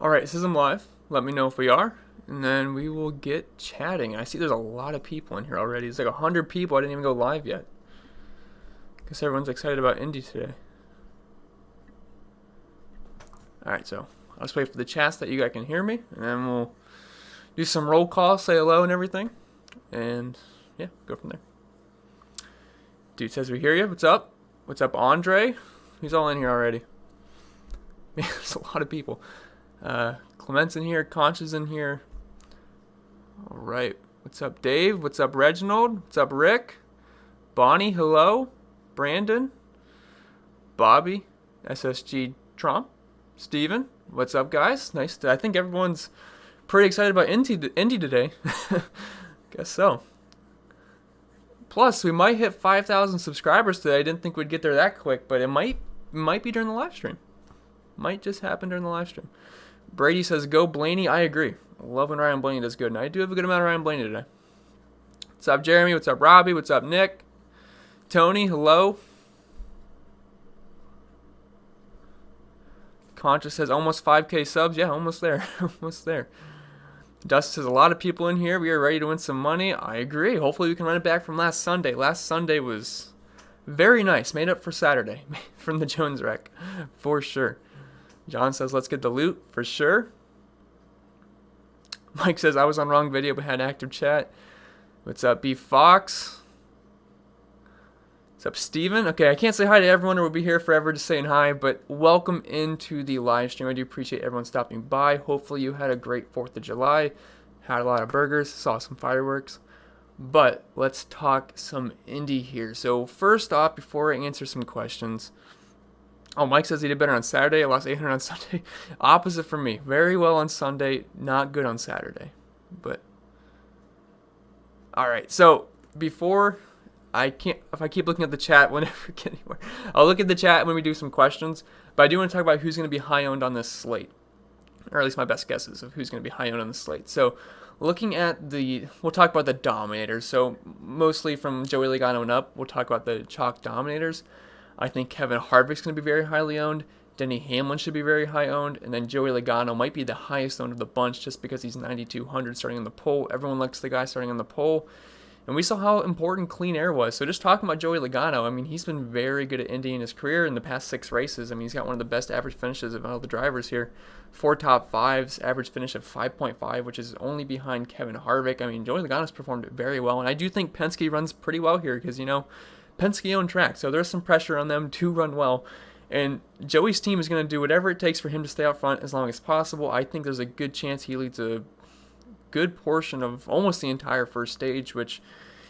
Alright, it says I'm live. Let me know if we are, and then we will get chatting. I see there's a lot of people in here already. There's like 100 people. I didn't even go live yet. Guess everyone's excited about Indy today. Alright, so I'll just wait for the chats that you guys can hear me, and then we'll do some roll call, say hello and everything, and yeah, go from there. Dude says we hear you. What's up? What's up, Andre? He's all in here already. Man, there's a lot of people. Clement's in here. Conch is in here. All right. What's up, Dave? What's up, Reginald? What's up, Rick? Bonnie, hello. Brandon. Bobby. SSG Trump. Steven. What's up, guys? Nice. I think everyone's pretty excited about Indy today. Guess so. Plus, we might hit 5,000 subscribers today. I didn't think we'd get there that quick, but it might be during the live stream. Might just happen during the live stream. Brady says, go Blaney. I agree. I love when Ryan Blaney does good, and I do have a good amount of Ryan Blaney today. What's up, Jeremy? What's up, Robbie? What's up, Nick? Tony, hello. Conscious says, almost 5K subs. Yeah, almost there. Almost there. Dust says, a lot of people in here. We are ready to win some money. I agree. Hopefully we can run it back from last Sunday. Last Sunday was very nice. Made up for Saturday from the Jones wreck. For sure. John says, let's get the loot. For sure. Mike says, I was on wrong video but had active chat. What's up, B Fox? What's up, Steven? Okay, I can't say hi to everyone or we'll be here forever just saying hi, but welcome into the live stream. I do appreciate everyone stopping by. Hopefully you had a great 4th of July. Had a lot of burgers, saw some fireworks. But let's talk some Indy here. So first off, before I answer some questions, Mike says he did better on Saturday. I lost 800 on Sunday. Opposite for me. Very well on Sunday, not good on Saturday. But all right, so before if I keep looking at the chat, we'll never get anywhere. I'll look at the chat when we do some questions, but I do want to talk about who's going to be high owned on this slate, or at least my best guesses of who's going to be high owned on the slate. So looking at we'll talk about the dominators. So mostly from Joey Logano and up, we'll talk about the chalk dominators. I think Kevin Harvick's going to be very highly owned. Denny Hamlin should be very high owned, and then Joey Logano might be the highest owned of the bunch just because he's 9,200 starting on the pole. Everyone likes the guy starting on the pole. And we saw how important clean air was. So just talking about Joey Logano, I mean, he's been very good at Indy in his career in the past 6 races. I mean, he's got one of the best average finishes of all the drivers here. 4 top 5s, average finish of 5.5, which is only behind Kevin Harvick. I mean, Joey Logano's performed very well. And I do think Penske runs pretty well here because, Penske own track. So there's some pressure on them to run well. And Joey's team is going to do whatever it takes for him to stay out front as long as possible. I think there's a good chance he leads a good portion of almost the entire first stage, which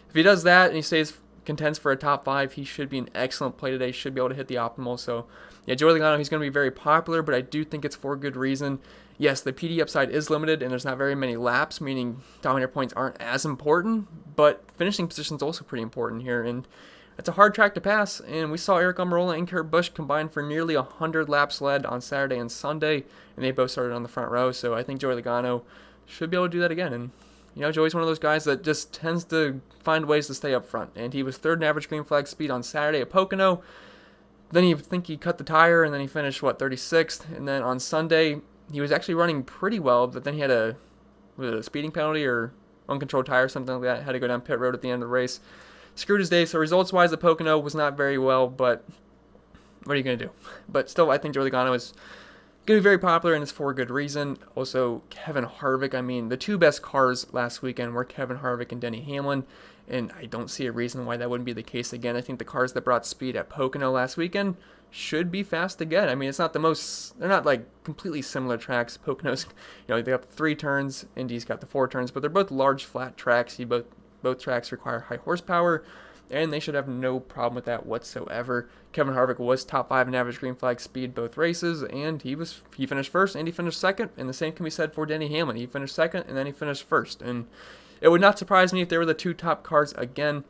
if he does that and he contends for a top 5, he should be an excellent play today, should be able to hit the optimal. So yeah, Joey Logano, he's going to be very popular, but I do think it's for good reason. Yes, the PD upside is limited and there's not very many laps, meaning dominator points aren't as important, but finishing position is also pretty important here, and it's a hard track to pass, and we saw Almirola and Kurt Busch combine for nearly 100 laps led on Saturday and Sunday, and they both started on the front row, so I think Joey Logano should be able to do that again. And Joey's one of those guys that just tends to find ways to stay up front, and he was 3rd in average green flag speed on Saturday at Pocono. Then he cut the tire, and then he finished 36th, and then on Sunday he was actually running pretty well, but then he had a speeding penalty or uncontrolled tire, something like that. Had to go down pit road at the end of the race. Screwed his day. So results wise, the Pocono was not very well, but what are you going to do? But still, I think Joey Logano is going to be very popular, and it's for a good reason. Also, Kevin Harvick. I mean, the 2 best cars last weekend were Kevin Harvick and Denny Hamlin, and I don't see a reason why that wouldn't be the case again. I think the cars that brought speed at Pocono last weekend should be fast again. I mean, it's not they're not like completely similar tracks. Pocono's, they got 3 turns, Indy's got the 4 turns, but they're both large flat tracks. Both tracks require high horsepower, and they should have no problem with that whatsoever. Kevin Harvick was top 5 in average green flag speed both races, and he finished first and he finished second, and the same can be said for Denny Hamlin. He finished second and then he finished first, and it would not surprise me if they were the 2 top cars again.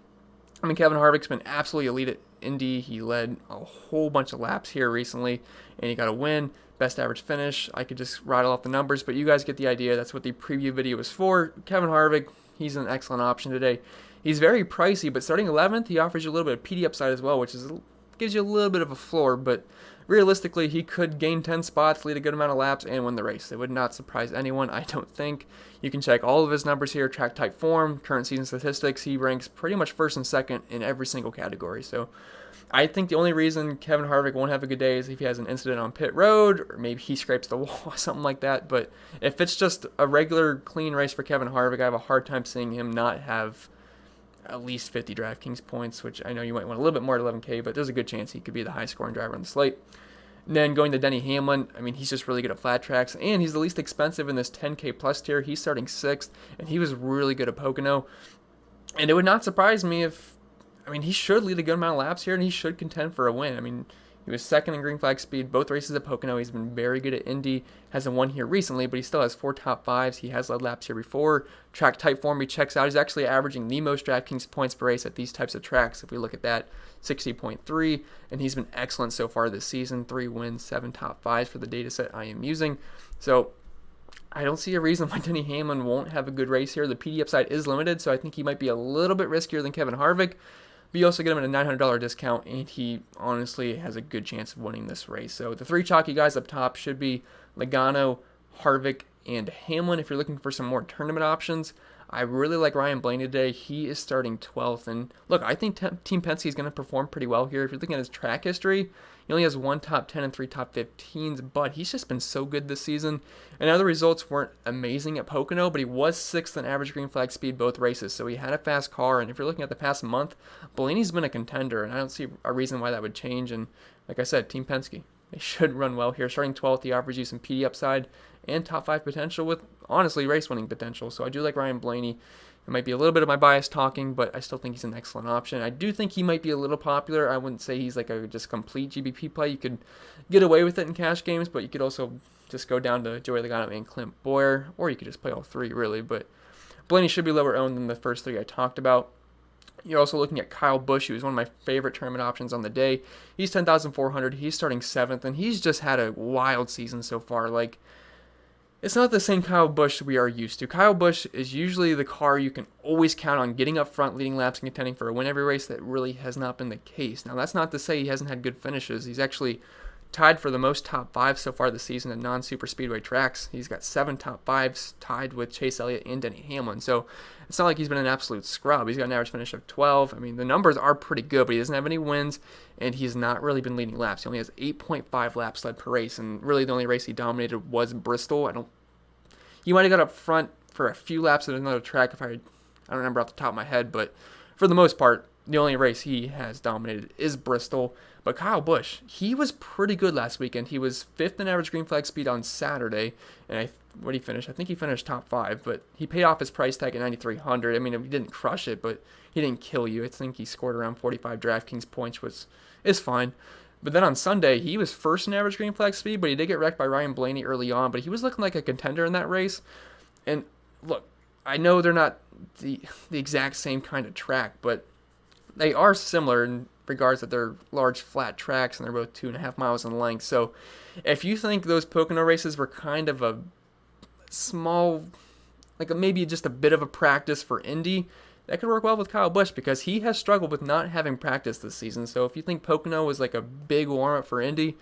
I mean, Kevin Harvick's been absolutely elite at Indy. He led a whole bunch of laps here recently, and he got a win. Best average finish. I could just rattle off the numbers, but you guys get the idea. That's what the preview video was for. Kevin Harvick, he's an excellent option today. He's very pricey, but starting 11th, he offers you a little bit of PD upside as well, which gives you a little bit of a floor, but realistically, he could gain 10 spots, lead a good amount of laps, and win the race. It would not surprise anyone, I don't think. You can check all of his numbers here, track type form, current season statistics. He ranks pretty much first and second in every single category. So I think the only reason Kevin Harvick won't have a good day is if he has an incident on pit road, or maybe he scrapes the wall or something like that. But if it's just a regular clean race for Kevin Harvick, I have a hard time seeing him not have at least 50 DraftKings points, which I know you might want a little bit more at 11K, but there's a good chance he could be the high scoring driver on the slate. And then going to Denny Hamlin, I mean, he's just really good at flat tracks, and he's the least expensive in this 10K plus tier. He's starting 6th, and he was really good at Pocono. And it would not surprise me if, I mean, he should lead a good amount of laps here, and he should contend for a win. I mean, he was second in green flag speed, both races at Pocono. He's been very good at Indy. Hasn't won here recently, but he still has 4 top 5s. He has led laps here before. Track type form, he checks out. He's actually averaging the most DraftKings points per race at these types of tracks. If we look at that, 60.3, and he's been excellent so far this season. 3 wins, 7 top 5s for the data set I am using. So I don't see a reason why Denny Hamlin won't have a good race here. The PD upside is limited, so I think he might be a little bit riskier than Kevin Harvick. But you also get him at a $900 discount, and he honestly has a good chance of winning this race. So the 3 chalky guys up top should be Logano, Harvick, and Hamlin. If you're looking for some more tournament options, I really like Ryan Blaney today. He is starting 12th. And look, I think Team Penske is going to perform pretty well here. If you're looking at his track history, he only has 1 top 10 and 3 top 15s, but he's just been so good this season. And other results weren't amazing at Pocono, but he was 6th in average green flag speed both races, so he had a fast car. And if you're looking at the past month, Blaney's been a contender, and I don't see a reason why that would change. And like I said, Team Penske, they should run well here. Starting 12th, he offers you some PD upside and top 5 potential with, honestly, race-winning potential. So I do like Ryan Blaney. It might be a little bit of my bias talking, but I still think he's an excellent option. I do think he might be a little popular. I wouldn't say he's like a just complete GBP play. You could get away with it in cash games, but you could also just go down to Joey Logano and Clint Boyer, or you could just play all 3, really. But Blaney should be lower owned than the first 3 I talked about. You're also looking at Kyle Busch, who is one of my favorite tournament options on the day. He's 10,400. He's starting 7th, and he's just had a wild season so far. Like, it's not the same Kyle Busch we are used to. Kyle Busch is usually the car you can always count on getting up front, leading laps, and contending for a win every race. That really has not been the case. Now, that's not to say he hasn't had good finishes. He's actually tied for the most top 5 so far this season at non-super speedway tracks. He's got 7 top 5s, tied with Chase Elliott and Denny Hamlin. So it's not like he's been an absolute scrub. He's got an average finish of 12. I mean, the numbers are pretty good, but he doesn't have any wins, and he's not really been leading laps. He only has 8.5 laps led per race, and really the only race he dominated was Bristol. He might have got up front for a few laps at another track I don't remember off the top of my head, but for the most part, the only race he has dominated is Bristol. But Kyle Busch, he was pretty good last weekend. He was 5th in average green flag speed on Saturday, and what did he finish? I think he finished top 5, but he paid off his price tag at 9,300. I mean, he didn't crush it, but he didn't kill you. I think he scored around 45 DraftKings points, which is fine. But then on Sunday, he was 1st in average green flag speed, but he did get wrecked by Ryan Blaney early on. But he was looking like a contender in that race. And look, I know they're not the exact same kind of track, but they are similar in regards that they're large flat tracks and they're both 2.5 miles in length. So if you think those Pocono races were kind of a small, like maybe just a bit of a practice for Indy, that could work well with Kyle Busch because he has struggled with not having practice this season. So if you think Pocono was like a big warm-up for Indy,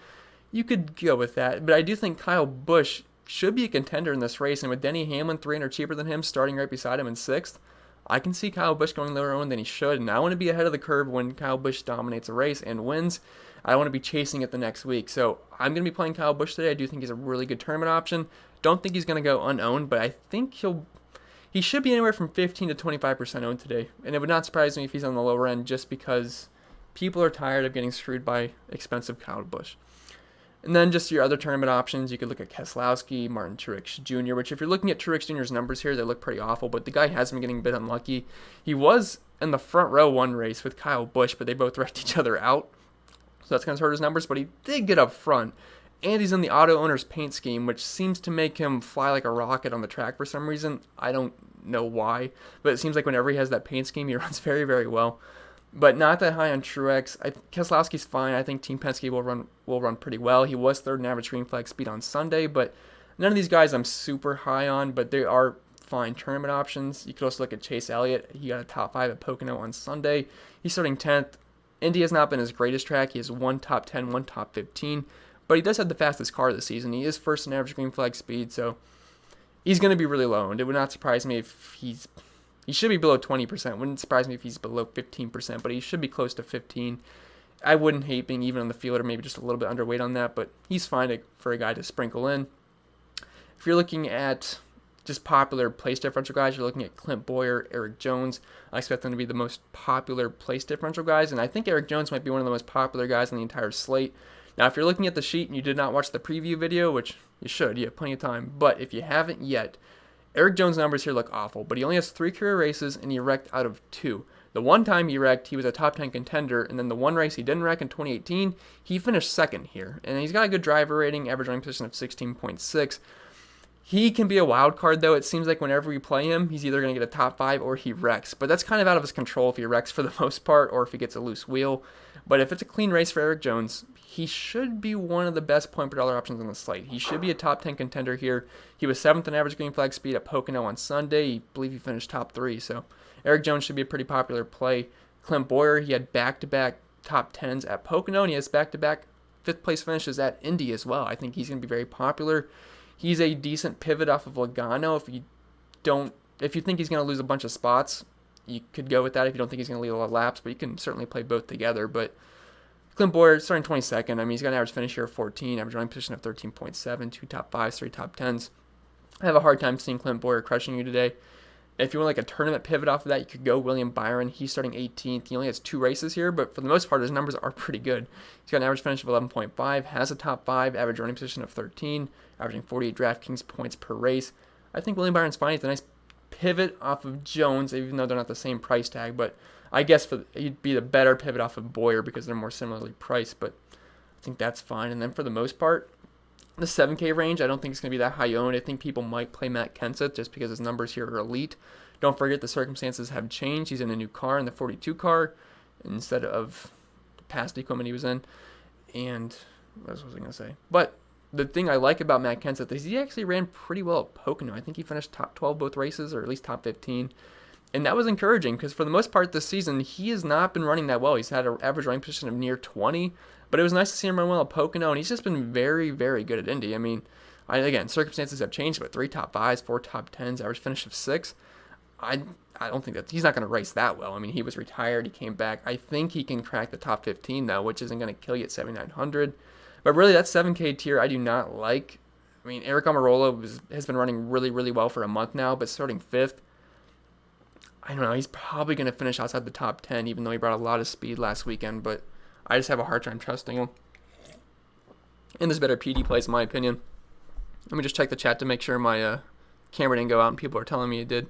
you could go with that. But I do think Kyle Busch should be a contender in this race. And with Denny Hamlin 300 cheaper than him, starting right beside him in 6th, I can see Kyle Busch going lower owned than he should. And I want to be ahead of the curve when Kyle Busch dominates a race and wins. I want to be chasing it the next week. So I'm going to be playing Kyle Busch today. I do think he's a really good tournament option. Don't think he's going to go unowned, but I think he should be anywhere from 15 to 25% owned today. And it would not surprise me if he's on the lower end just because people are tired of getting screwed by expensive Kyle Busch. And then just your other tournament options, you could look at Keselowski, Martin Truex Jr., which if you're looking at Truex Jr.'s numbers here, they look pretty awful, but the guy has been getting a bit unlucky. He was in the front row one race with Kyle Busch, but they both wrecked each other out. So that's going to hurt his numbers, but he did get up front. And he's in the auto owner's paint scheme, which seems to make him fly like a rocket on the track for some reason. I don't know why, but it seems like whenever he has that paint scheme, he runs very, very well. But not that high on Truex. Keselowski's fine. I think Team Penske will run pretty well. He was 3rd in average green flag speed on Sunday, but none of these guys I'm super high on, but they are fine tournament options. You could also look at Chase Elliott. He got a top 5 at Pocono on Sunday. He's starting 10th. Indy has not been his greatest track. He has one top 10, one top 15, but he does have the fastest car this season. He is first in average green flag speed, so he's going to be really low owned. It would not surprise me if he should be below 20%. Wouldn't surprise me if he's below 15%, but he should be close to 15. I wouldn't hate being even on the field or maybe just a little bit underweight on that, but he's fine for a guy to sprinkle in. If you're looking at just popular place differential guys, you're looking at Clint Bowyer, Erik Jones. I expect them to be the most popular place differential guys, and I think Erik Jones might be one of the most popular guys on the entire slate. Now, if you're looking at the sheet and you did not watch the preview video, which you should, you have plenty of time, but if you haven't yet, Erik Jones' numbers here look awful, but he only has 3 career races, and he wrecked out of 2. The one time he wrecked, he was a top 10 contender, and then the one race he didn't wreck in 2018, he finished second here. And he's got a good driver rating, average running position of 16.6. He can be a wild card, though. It seems like whenever we play him, he's either going to get a top 5 or he wrecks. But that's kind of out of his control if he wrecks for the most part or if he gets a loose wheel. But if it's a clean race for Erik Jones, he should be one of the best point per dollar options on the slate. He should be a top 10 contender here. He was 7th in average green flag speed at Pocono on Sunday. I believe he finished top 3, so Erik Jones should be a pretty popular play. Clint Bowyer, he had back-to-back top 10s at Pocono, and he has back-to-back 5th place finishes at Indy as well. I think he's going to be very popular. He's a decent pivot off of Logano. If you think he's going to lose a bunch of spots, you could go with that if you don't think he's going to lead a lot of laps, but you can certainly play both together. But Clint Bowyer starting 22nd. I mean, he's got an average finish here of 14, average running position of 13.7, 2 top 5s, 3 top 10s. I have a hard time seeing Clint Bowyer crushing you today. If you want like a tournament pivot off of that, you could go William Byron. He's starting 18th. He only has 2 races here, but for the most part, his numbers are pretty good. He's got an average finish of 11.5, has a top 5, average running position of 13, averaging 48 DraftKings points per race. I think William Byron's fine. It's a nice pivot off of Jones, even though they're not the same price tag, but I guess he'd be the better pivot off of Bowyer because they're more similarly priced, but I think that's fine. And then for the most part, the 7K range, I don't think it's going to be that high owned. I think people might play Matt Kenseth just because his numbers here are elite. Don't forget the circumstances have changed. He's in a new car, in the 42 car, instead of the past equipment he was in. And what else was I going to say? But the thing I like about Matt Kenseth is he actually ran pretty well at Pocono. I think he finished top 12 both races, or at least top 15. And that was encouraging because for the most part this season, he has not been running that well. He's had an average running position of near 20. But it was nice to see him run well at Pocono, and he's just been very, very good at Indy. I mean, again, circumstances have changed, but 3 top 5s, 4 top 10s, average finish of 6. I don't think he's not going to race that well. I mean, he was retired, he came back. I think he can crack the top 15, though, which isn't going to kill you at 7,900. But really, that 7K tier I do not like. I mean, Aric Almirola has been running really, really well for a month now, but starting 5th, I don't know, he's probably going to finish outside the top 10, even though he brought a lot of speed last weekend, but I just have a hard time trusting him. And there's better PD plays, in my opinion. Let me just check the chat to make sure my camera didn't go out and people are telling me it did.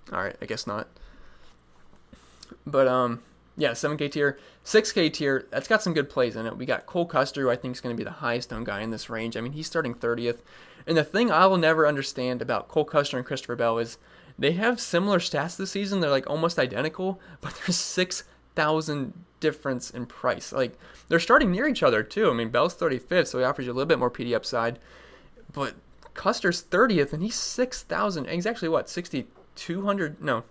Alright, I guess not. But, yeah, 7K tier. 6K tier, that's got some good plays in it. We got Cole Custer, who I think is going to be the highest owned guy in this range. I mean, he's starting 30th. And the thing I will never understand about Cole Custer and Christopher Bell is they have similar stats this season. They're like almost identical, but there's 6,000 difference in price. Like, they're starting near each other, too. I mean, Bell's 35th, so he offers you a little bit more PD upside. But Custer's 30th, and he's 6,000. He's actually, what, 6,200? No,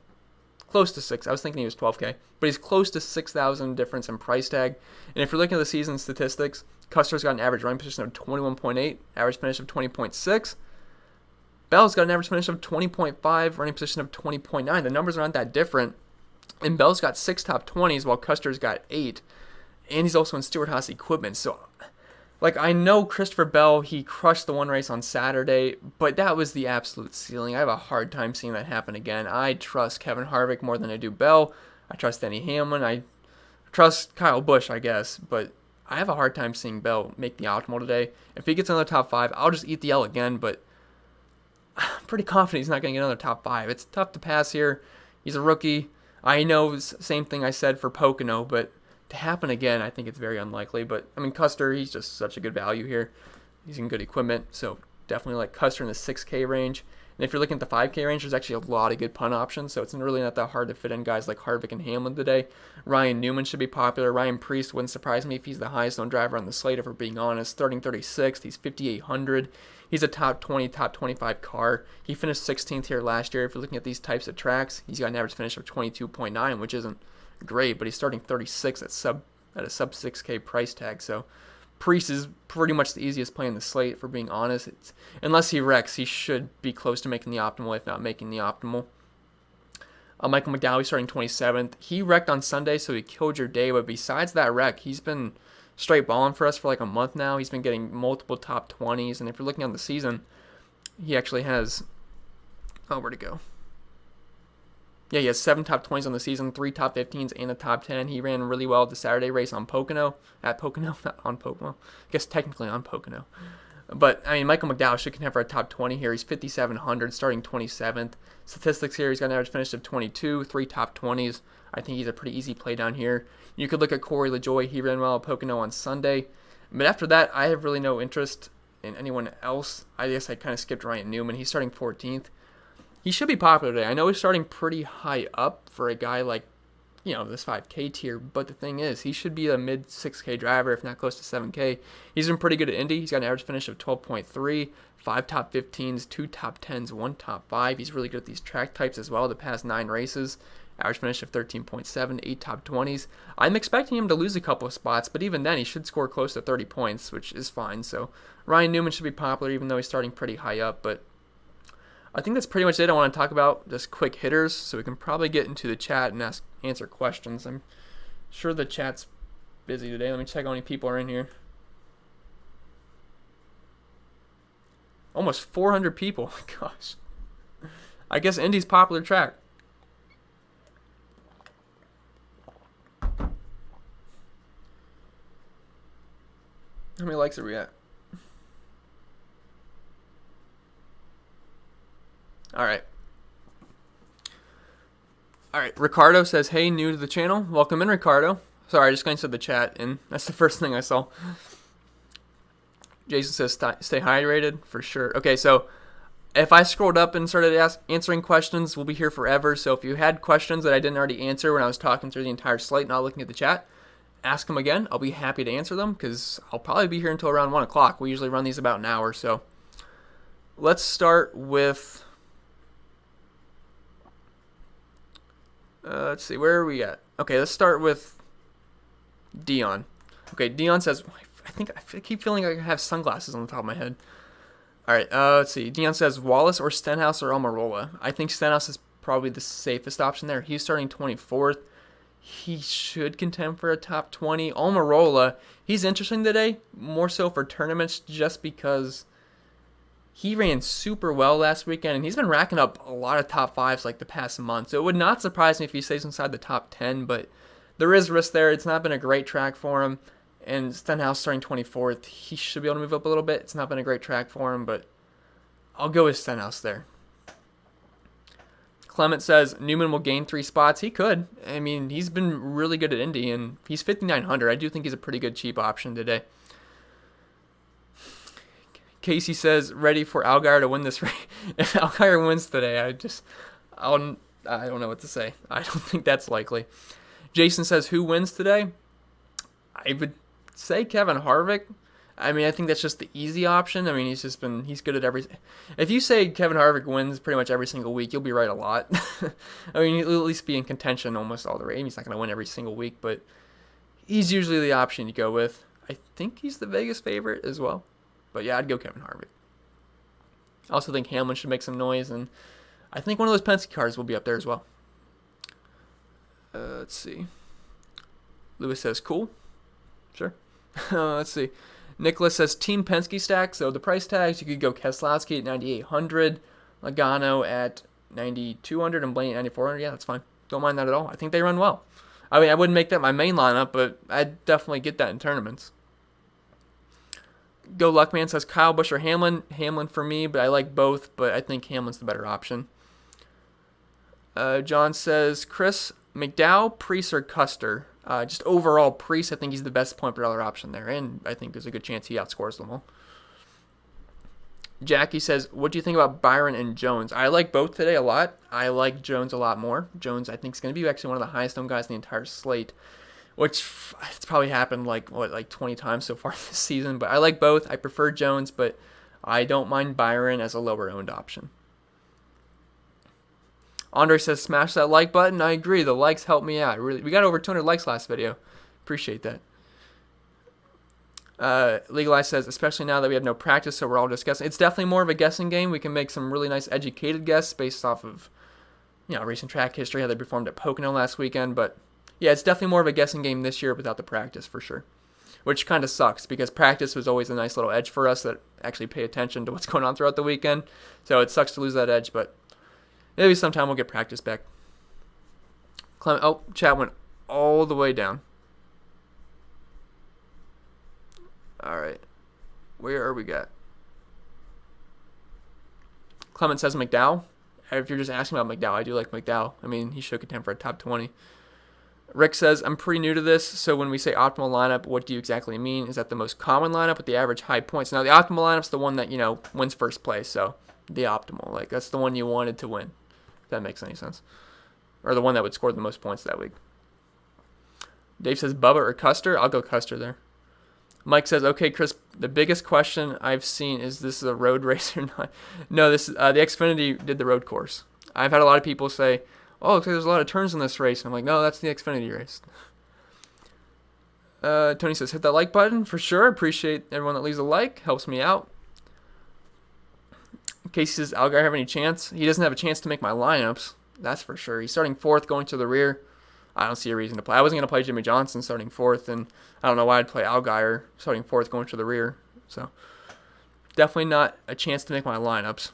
close to 6. I was thinking he was 12K. But he's close to 6,000 difference in price tag. And if you're looking at the season statistics, Custer's got an average running position of 21.8, average finish of 20.6. Bell's got an average finish of 20.5, running position of 20.9. The numbers aren't that different. And Bell's got 6 top 20s while Custer's got 8. And he's also in Stewart-Haas equipment. So, like, I know Christopher Bell, he crushed the one race on Saturday, but that was the absolute ceiling. I have a hard time seeing that happen again. I trust Kevin Harvick more than I do Bell. I trust Denny Hamlin. I trust Kyle Busch, I guess. But I have a hard time seeing Bell make the optimal today. If he gets another top 5, I'll just eat the L again, but I'm pretty confident he's not going to get another top 5. It's tough to pass here. He's a rookie. I know, same thing I said for Pocono, but to happen again, I think it's very unlikely. But, I mean, Custer, he's just such a good value here. He's in good equipment, so definitely like Custer in the 6K range. And if you're looking at the 5K range, there's actually a lot of good punt options, so it's really not that hard to fit in guys like Harvick and Hamlin today. Ryan Newman should be popular. Ryan Preece wouldn't surprise me if he's the highest owned driver on the slate, if we're being honest. Starting 36th, he's 5,800. He's a top 20, top 25 car. He finished 16th here last year. If you're looking at these types of tracks, he's got an average finish of 22.9, which isn't great, but he's starting 36 at a sub 6K price tag. So Priest is pretty much the easiest play in the slate, for being honest. Unless he wrecks, he should be close to making the optimal, if not making the optimal. Michael Mcdowell, he's starting 27th. He wrecked on Sunday, so he killed your day. But besides that wreck, he's been straight balling for us for like a month now. He's been getting multiple top 20s. And if you're looking on the season, he actually has... Oh, where'd it go? Yeah, he has 7 top 20s on the season, 3 top 15s, and a top 10. He ran really well at the Saturday race on Pocono. At Pocono, not on Pocono. I guess technically on Pocono. But, I mean, Michael Mcdowell should contend for a top 20 here. He's 5,700, starting 27th. Statistics here, he's got an average finish of 22, 3 top 20s. I think he's a pretty easy play down here. You could look at Corey LaJoie. He ran well at Pocono on Sunday. But after that, I have really no interest in anyone else. I guess I kind of skipped Ryan Newman. He's starting 14th. He should be popular today. I know he's starting pretty high up for a guy like, this 5K tier, but the thing is, he should be a mid 6K driver, if not close to 7K. He's been pretty good at Indy. He's got an average finish of 12.3, 5 top 15s, 2 top 10s, 1 top 5. He's really good at these track types as well, the past 9 races. Average finish of 13.7, 8 top 20s. I'm expecting him to lose a couple of spots, but even then, he should score close to 30 points, which is fine. So Ryan Newman should be popular, even though he's starting pretty high up, but I think that's pretty much it. I want to talk about just quick hitters, so we can probably get into the chat and answer questions. I'm sure the chat's busy today. Let me check how many people are in here. Almost 400 people. Gosh. I guess Indy's popular track. How many likes are we at? All right. Ricardo says, hey, new to the channel. Welcome in, Ricardo. Sorry, I just glanced at the chat, and that's the first thing I saw. Jason says, stay hydrated, for sure. Okay, so if I scrolled up and started answering questions, we'll be here forever. So if you had questions that I didn't already answer when I was talking through the entire slate, not looking at the chat, ask them again. I'll be happy to answer them, because I'll probably be here until around 1 o'clock. We usually run these about an hour, so let's start with... let's see, where are we at? Okay, let's start with Dion. Okay, Dion says, I keep feeling like I have sunglasses on the top of my head. All right, let's see. Dion says Wallace or Stenhouse or Almirola. I think Stenhouse is probably the safest option there. He's starting 24th. He should contend for a top 20. Almirola, he's interesting today, more so for tournaments, just because he ran super well last weekend, and he's been racking up a lot of top 5s like the past month. So it would not surprise me if he stays inside the top 10, but there is risk there. It's not been a great track for him. And Stenhouse starting 24th, he should be able to move up a little bit. It's not been a great track for him, but I'll go with Stenhouse there. Clement says Newman will gain 3 spots. He could. I mean, he's been really good at Indy, and he's 5,900. I do think he's a pretty good cheap option today. Casey says, ready for Allgaier to win this race. If Allgaier wins today, I don't know what to say. I don't think that's likely. Jason says, who wins today? I would say Kevin Harvick. I mean, I think that's just the easy option. I mean, he's good at every. If you say Kevin Harvick wins pretty much every single week, you'll be right a lot. I mean, he'll at least be in contention almost all the way. He's not going to win every single week, but he's usually the option you go with. I think he's the Vegas favorite as well. But yeah, I'd go Kevin Harvick. I also think Hamlin should make some noise, and I think one of those Penske cars will be up there as well. Let's see. Lewis says, cool. Sure. Let's see. Nicholas says, Team Penske stack. So the price tags, you could go Keselowski at 9,800, Logano at 9,200, and Blaney at 9,400. Yeah, that's fine. Don't mind that at all. I think they run well. I mean, I wouldn't make that my main lineup, but I'd definitely get that in tournaments. Go Luckman says Kyle Busch or Hamlin. Hamlin for me, but I like both, but I think Hamlin's the better option. John says Chris, McDowell, Priest, or Custer. Just overall, Priest, I think he's the best point per dollar option there, and I think there's a good chance he outscores them all. Jackie says, what do you think about Byron and Jones? I like both today a lot. I like Jones a lot more. Jones, I think, is going to be actually one of the highest owned guys in the entire slate, which it's probably happened like 20 times so far this season. But I like both. I prefer Jones, but I don't mind Byron as a lower owned option. Andre says, smash that like button. I agree. The likes help me out. Really, we got over 200 likes last video. Appreciate that. Legalize says, especially now that we have no practice, so we're all just guessing. It's definitely more of a guessing game. We can make some really nice educated guesses based off of, recent track history, how they performed at Pocono last weekend. But yeah, it's definitely more of a guessing game this year without the practice for sure. Which kind of sucks because practice was always a nice little edge for us that actually pay attention to what's going on throughout the weekend. So it sucks to lose that edge, but maybe sometime we'll get practice back. Chat went all the way down. All right. Where are we at? Clement says Mcdowell. If you're just asking about Mcdowell, I do like Mcdowell. I mean, he should contend for a top 20. Rick says, I'm pretty new to this, so when we say optimal lineup, what do you exactly mean? Is that the most common lineup with the average high points? Now, the optimal lineup's the one that, wins first place, so the optimal. That's the one you wanted to win, if that makes any sense. Or the one that would score the most points that week. Dave says, Bubba or Custer? I'll go Custer there. Mike says, okay, Chris, the biggest question I've seen is this is a road race or not? No, this is, the Xfinity did the road course. I've had a lot of people say, oh, looks like there's a lot of turns in this race. And I'm like, no, that's the Xfinity race. Tony says, hit that like button for sure. Appreciate everyone that leaves a like. Helps me out. Casey says, Algar have any chance? He doesn't have a chance to make my lineups. That's for sure. He's starting fourth, going to the rear. I don't see a reason to play. I wasn't going to play Jimmie Johnson starting fourth, and I don't know why I'd play Allgaier starting fourth, going to the rear. So definitely not a chance to make my lineups.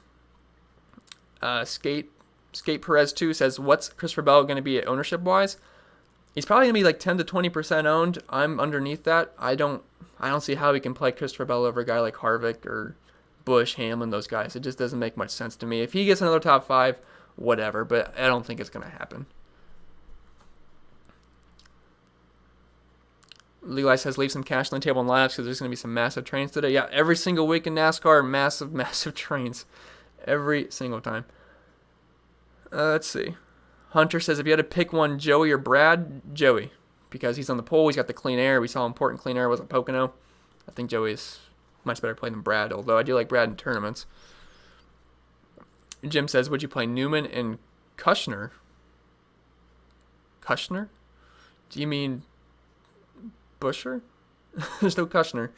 Skate Perez 2 says, what's Christopher Bell going to be at ownership-wise? He's probably going to be like 10 to 20% owned. I'm underneath that. I don't see how we can play Christopher Bell over a guy like Harvick or Busch, Hamlin, those guys. It just doesn't make much sense to me. If he gets another top 5, whatever, but I don't think it's going to happen. Levi says, leave some cash on the table in lineups because there's going to be some massive trains today. Yeah, every single week in NASCAR, massive trains. Every single time. Let's see. Hunter says, if you had to pick one, Joey or Brad, Joey. Because he's on the pole, he's got the clean air. We saw how important clean air was at Pocono. I think Joey is much better play than Brad, although I do like Brad in tournaments. Jim says, would you play Newman and Kushner? Kushner? Do you mean Busher? There's no Kushner.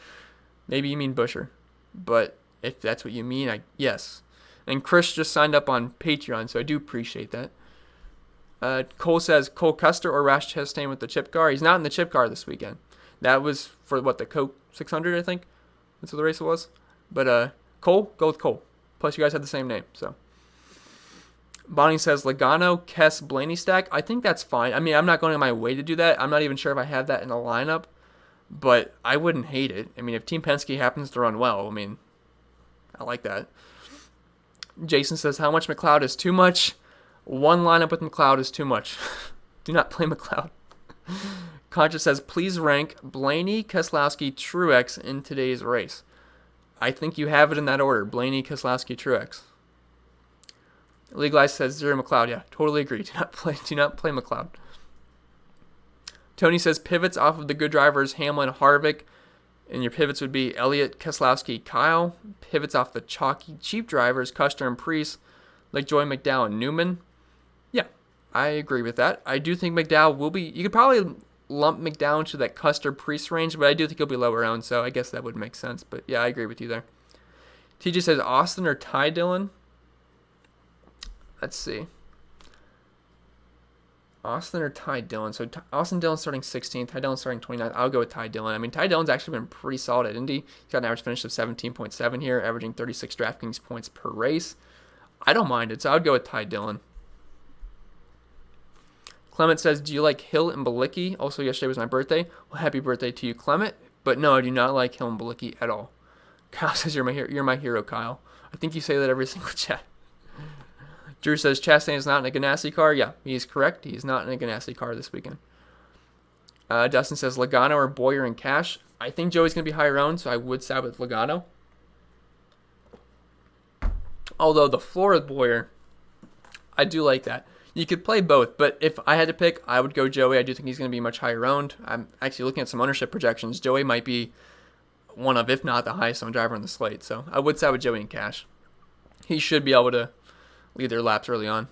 Maybe you mean Busher. But if that's what you mean, yes. And Chris just signed up on Patreon, so I do appreciate that. Cole says, Cole Custer or Rash Chastain with the chip car. He's not in the chip car this weekend. That was for, the Coke 600, I think? That's what the race was. But Cole, go with Cole. Plus, you guys have the same name, so. Bonnie says, Logano, Kess, Blaney stack. I think that's fine. I mean, I'm not going out of my way to do that. I'm not even sure if I have that in a lineup. But I wouldn't hate it. I mean, if Team Penske happens to run well, I mean, I like that. Jason says, how much McLeod is too much? One lineup with McLeod is too much. Do not play McLeod. Concha says, please rank Blaney, Keselowski, Truex in today's race. I think you have it in that order. Blaney, Keselowski, Truex. Legalize says, zero McLeod. Yeah, totally agree. Do not play McLeod. Tony says, pivots off of the good drivers, Hamlin, Harvick. And your pivots would be Elliott, Keselowski, Kyle. Pivots off the chalky, cheap drivers, Custer and Priest, like Joy, McDowell, and Newman. Yeah, I agree with that. I do think McDowell will be... You could probably lump McDowell into that Custer Priest range, but I do think he'll be lower owned, so I guess that would make sense. But yeah, I agree with you there. TJ says, Austin or Ty Dillon? Let's see. Austin or Ty Dillon? So Austin Dillon starting 16th, Ty Dillon starting 29th. I'll go with Ty Dillon. I mean, Ty Dillon's actually been pretty solid at Indy. He's got an average finish of 17.7 here, averaging 36 DraftKings points per race. I don't mind it, so I would go with Ty Dillon. Clement says, do you like Hill and Balicki? Also, yesterday was my birthday. Well, happy birthday to you, Clement. But no, I do not like Hill and Balicki at all. Kyle says, you're my hero, Kyle. I think you say that every single chat. Drew says, Chastain is not in a Ganassi car. Yeah, he is correct. He is not in a Ganassi car this weekend. Dustin says, Logano or Boyer and Cash. I think Joey's going to be higher owned, so I would side with Logano. Although the floor with Boyer, I do like that. You could play both, but if I had to pick, I would go Joey. I do think he's going to be much higher owned. I'm actually looking at some ownership projections. Joey might be one of, if not the highest owned driver on the slate, so I would side with Joey and Cash. He should be able to lead their laps early on.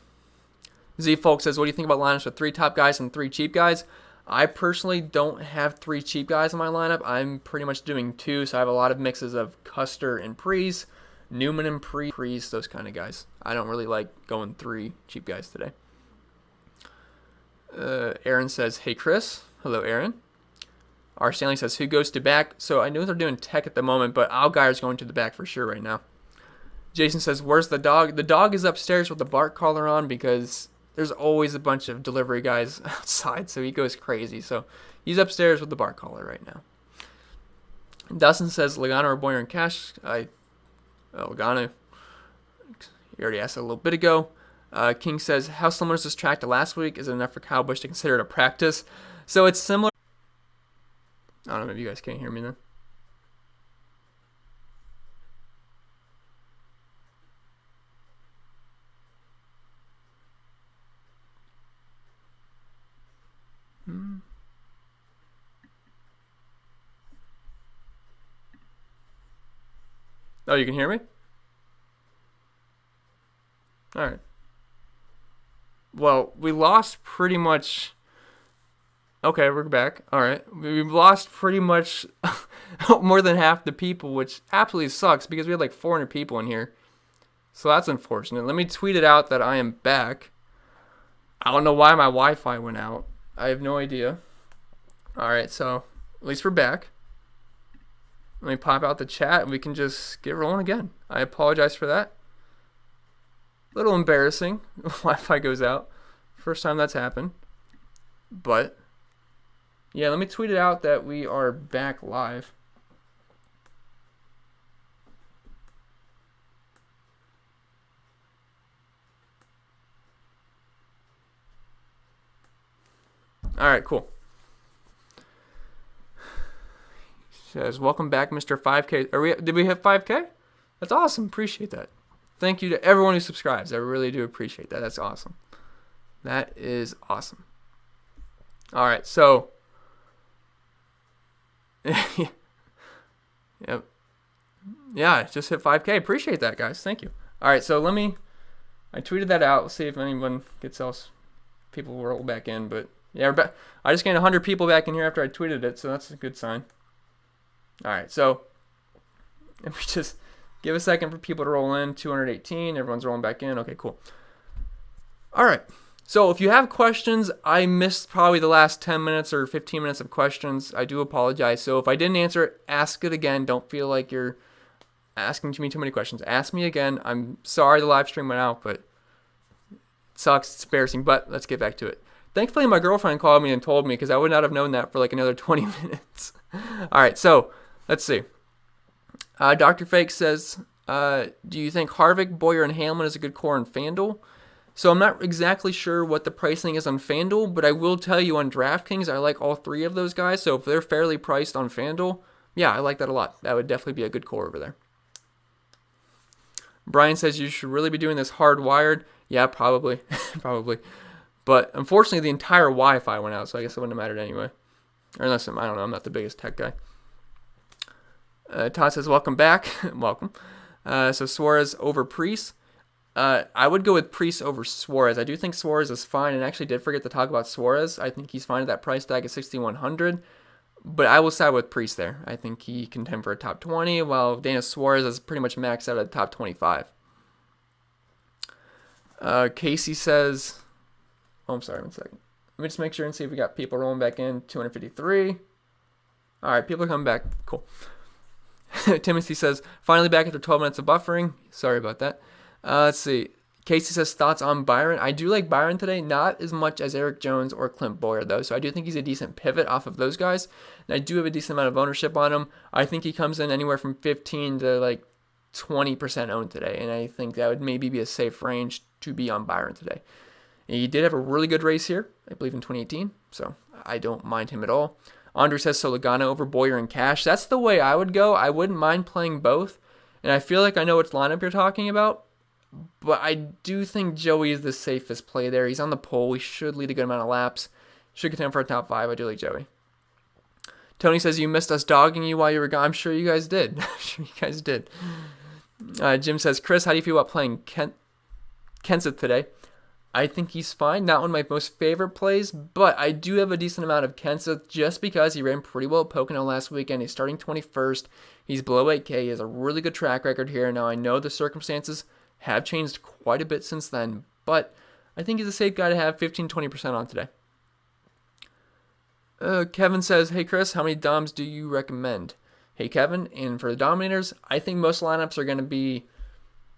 Z Folk says, what do you think about lineups with 3 top guys and 3 cheap guys? I personally don't have 3 cheap guys in my lineup. I'm pretty much doing 2, so I have a lot of mixes of Custer and Preece, Newman and Preece, those kind of guys. I don't really like going 3 cheap guys today. Aaron says, hey Chris. Hello, Aaron. R. Stanley says, who goes to back? So I know they're doing tech at the moment, but Allgaier's going to the back for sure right now. Jason says, where's the dog? The dog is upstairs with the bark collar on because there's always a bunch of delivery guys outside, so he goes crazy. So he's upstairs with the bark collar right now. Dustin says, Logano or Boyer and Cash? Logano. You already asked that a little bit ago. King says, how similar is this track to last week? Is it enough for Kyle Busch to consider it a practice? So it's similar. I don't know if you guys can't hear me then. Oh, you can hear me? All right. Well, we lost pretty much. Okay, we're back. All right. We've lost pretty much more than half the people, which absolutely sucks because we had like 400 people in here. So that's unfortunate. Let me tweet it out that I am back. I don't know why my Wi-Fi went out. I have no idea. All right, so at least we're back. Let me pop out the chat and we can just get rolling again. I apologize for that. A little embarrassing. Wi-Fi goes out. First time that's happened. But yeah, let me tweet it out that we are back live. All right, cool. Says, welcome back, Mr. 5K. Did we have 5K? That's awesome. Appreciate that. Thank you to everyone who subscribes. I really do appreciate that. That's awesome. That is awesome. All right, so. Yep. Yeah, just hit 5K. Appreciate that, guys. Thank you. All right, so I tweeted that out. Let's see if anyone gets else. People will roll back in, but yeah, we're back. I just gained 100 people back in here after I tweeted it, so that's a good sign. All right, so if we just give a second for people to roll in. 218, everyone's rolling back in. Okay, cool. All right, so if you have questions, I missed probably the last 10 minutes or 15 minutes of questions. I do apologize. So if I didn't answer it, ask it again. Don't feel like you're asking me too many questions. Ask me again. I'm sorry the live stream went out, but it sucks. It's embarrassing, but let's get back to it. Thankfully, my girlfriend called me and told me because I would not have known that for like another 20 minutes. All right, so let's see. Dr. Fake says, do you think Harvick, Boyer, and Hamlin is a good core in FanDuel? So I'm not exactly sure what the pricing is on FanDuel, but I will tell you on DraftKings, I like all 3 of those guys. So if they're fairly priced on FanDuel, yeah, I like that a lot. That would definitely be a good core over there. Brian says you should really be doing this hardwired. Yeah, probably. Probably. But unfortunately, the entire Wi-Fi went out, so I guess it wouldn't have mattered anyway. Or unless, I don't know, I'm not the biggest tech guy. Todd says, welcome back. Welcome. So Suarez over Preece. I would go with Preece over Suarez. I do think Suarez is fine, and I actually did forget to talk about Suarez. I think he's fine at that price tag at 6,100. But I will side with Preece there. I think he can contend for a top 20, while Daniel Suarez is pretty much maxed out at the top 25. Casey says... Oh, I'm sorry, 1 second. Let me just make sure and see if we got people rolling back in. 253. All right, people are coming back. Cool. Timothy says, finally back after 12 minutes of buffering. Sorry about that. Let's see. Casey says, thoughts on Byron. I do like Byron today, not as much as Erik Jones or Clint Bowyer, though. So I do think he's a decent pivot off of those guys. And I do have a decent amount of ownership on him. I think he comes in anywhere from 15 to like 20% owned today. And I think that would maybe be a safe range to be on Byron today. He did have a really good race here, I believe in 2018, so I don't mind him at all. Andre says, so Logano over Boyer and Cash. That's the way I would go. I wouldn't mind playing both, and I feel like I know which lineup you're talking about, but I do think Joey is the safest play there. He's on the pole. He should lead a good amount of laps. Should contend for a top 5. I do like Joey. Tony says, you missed us dogging you while you were gone. I'm sure you guys did. I'm sure you guys did. Jim says, Chris, how do you feel about playing Kenseth today? I think he's fine. Not one of my most favorite plays, but I do have a decent amount of Kenseth just because he ran pretty well at Pocono last weekend. He's starting 21st. He's below 8K. He has a really good track record here. Now, I know the circumstances have changed quite a bit since then, but I think he's a safe guy to have 15-20% on today. Kevin says, hey, Chris, how many DOMs do you recommend? Hey, Kevin, and for the Dominators, I think most lineups are going to be...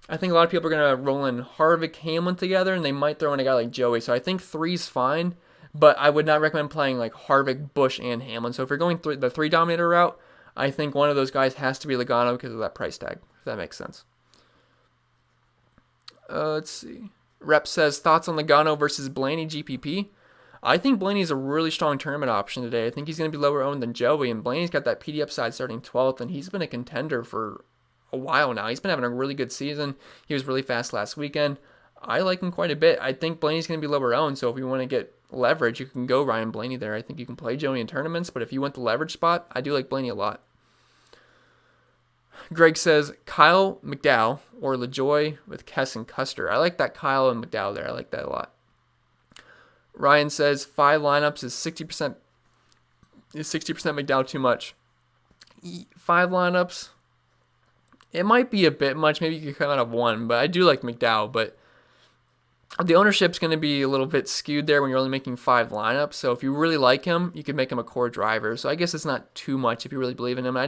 I think a lot of people are going to roll in Harvick, Hamlin together, and they might throw in a guy like Joey. So I think 3's fine, but I would not recommend playing like Harvick, Busch, and Hamlin. So if you're going through the 3 Dominator route, I think one of those guys has to be Logano because of that price tag, if that makes sense. Let's see. Rep says, thoughts on Logano versus Blaney GPP? I think Blaney's a really strong tournament option today. I think he's going to be lower owned than Joey, and Blaney's got that PD upside starting 12th, and he's been a contender for a while now. He's been having a really good season. He was really fast last weekend. I like him quite a bit. I think Blaney's going to be lower owned, so if you want to get leverage, you can go Ryan Blaney there. I think you can play Joey in tournaments, but if you want the leverage spot, I do like Blaney a lot. Greg says, Kyle, McDowell, or LaJoy with Kess and Custer. I like that Kyle and McDowell there. I like that a lot. Ryan says, 5 lineups is 60% McDowell too much. 5 lineups, it might be a bit much. Maybe you could come out of 1, but I do like McDowell. But the ownership's going to be a little bit skewed there when you're only making 5 lineups. So if you really like him, you could make him a core driver. So I guess it's not too much if you really believe in him. I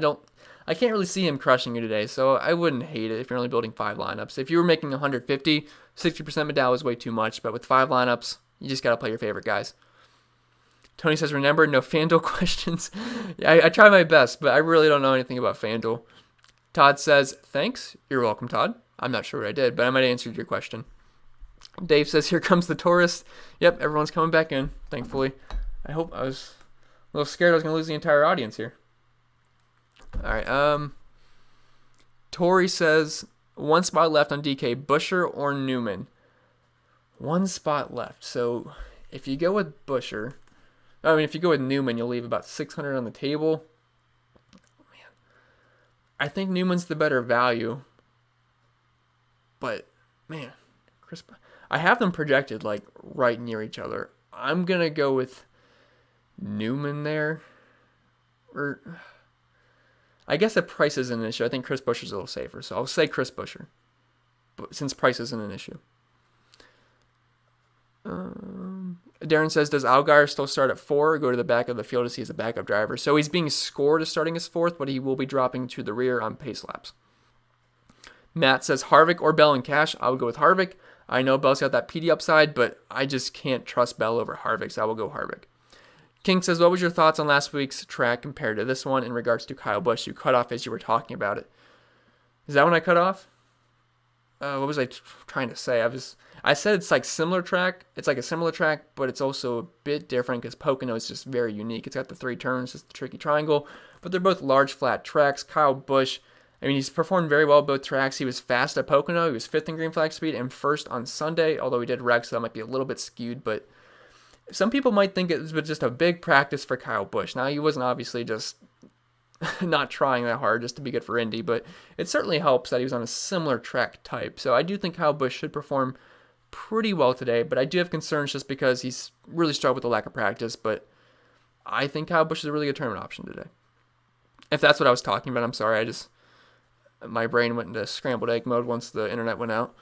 can't really see him crushing you today, so I wouldn't hate it if you're only building 5 lineups. If you were making 150, 60% McDowell is way too much. But with 5 lineups, you just got to play your favorite guys. Tony says, remember, no FanDuel questions. Yeah, I try my best, but I really don't know anything about FanDuel. Todd says, thanks. You're welcome, Todd. I'm not sure what I did, but I might have answered your question. Dave says, here comes the tourist. Yep, everyone's coming back in, thankfully. I was a little scared I was going to lose the entire audience here. All right. Tori says, 1 spot left on DK, Buescher or Newman? 1 spot left. So if you go with if you go with Newman, you'll leave about 600 on the table. Man, I think Newman's the better value. But man, I have them projected like right near each other. I'm gonna go with Newman there. Or I guess if price isn't an issue, I think Chris Buescher's a little safer. So I'll say Chris Buescher, but since price isn't an issue. Darren says, does Allgaier still start at 4 or go to the back of the field as he is a backup driver? So he's being scored as starting as 4th, but he will be dropping to the rear on pace laps. Matt says, Harvick or Bell in cash? I will go with Harvick. I know Bell's got that PD upside, but I just can't trust Bell over Harvick, so I will go Harvick. King says, what was your thoughts on last week's track compared to this one in regards to Kyle Busch? You cut off as you were talking about it. Is that when I cut off? What was I trying to say? I said it's like similar track. It's like a similar track, but it's also a bit different because Pocono is just very unique. It's got the 3 turns, just the tricky triangle, but they're both large flat tracks. Kyle Busch, I mean, he's performed very well both tracks. He was fast at Pocono. He was 5th in green flag speed and 1st on Sunday, although he did wreck, so that might be a little bit skewed, but some people might think it was just a big practice for Kyle Busch. Now, he wasn't obviously just not trying that hard just to be good for Indy, but it certainly helps that he was on a similar track type. So I do think Kyle Busch should perform pretty well today, but I do have concerns just because he's really struggled with the lack of practice, but I think Kyle Busch is a really good tournament option today. If that's what I was talking about, I'm sorry. My brain went into scrambled egg mode once the internet went out.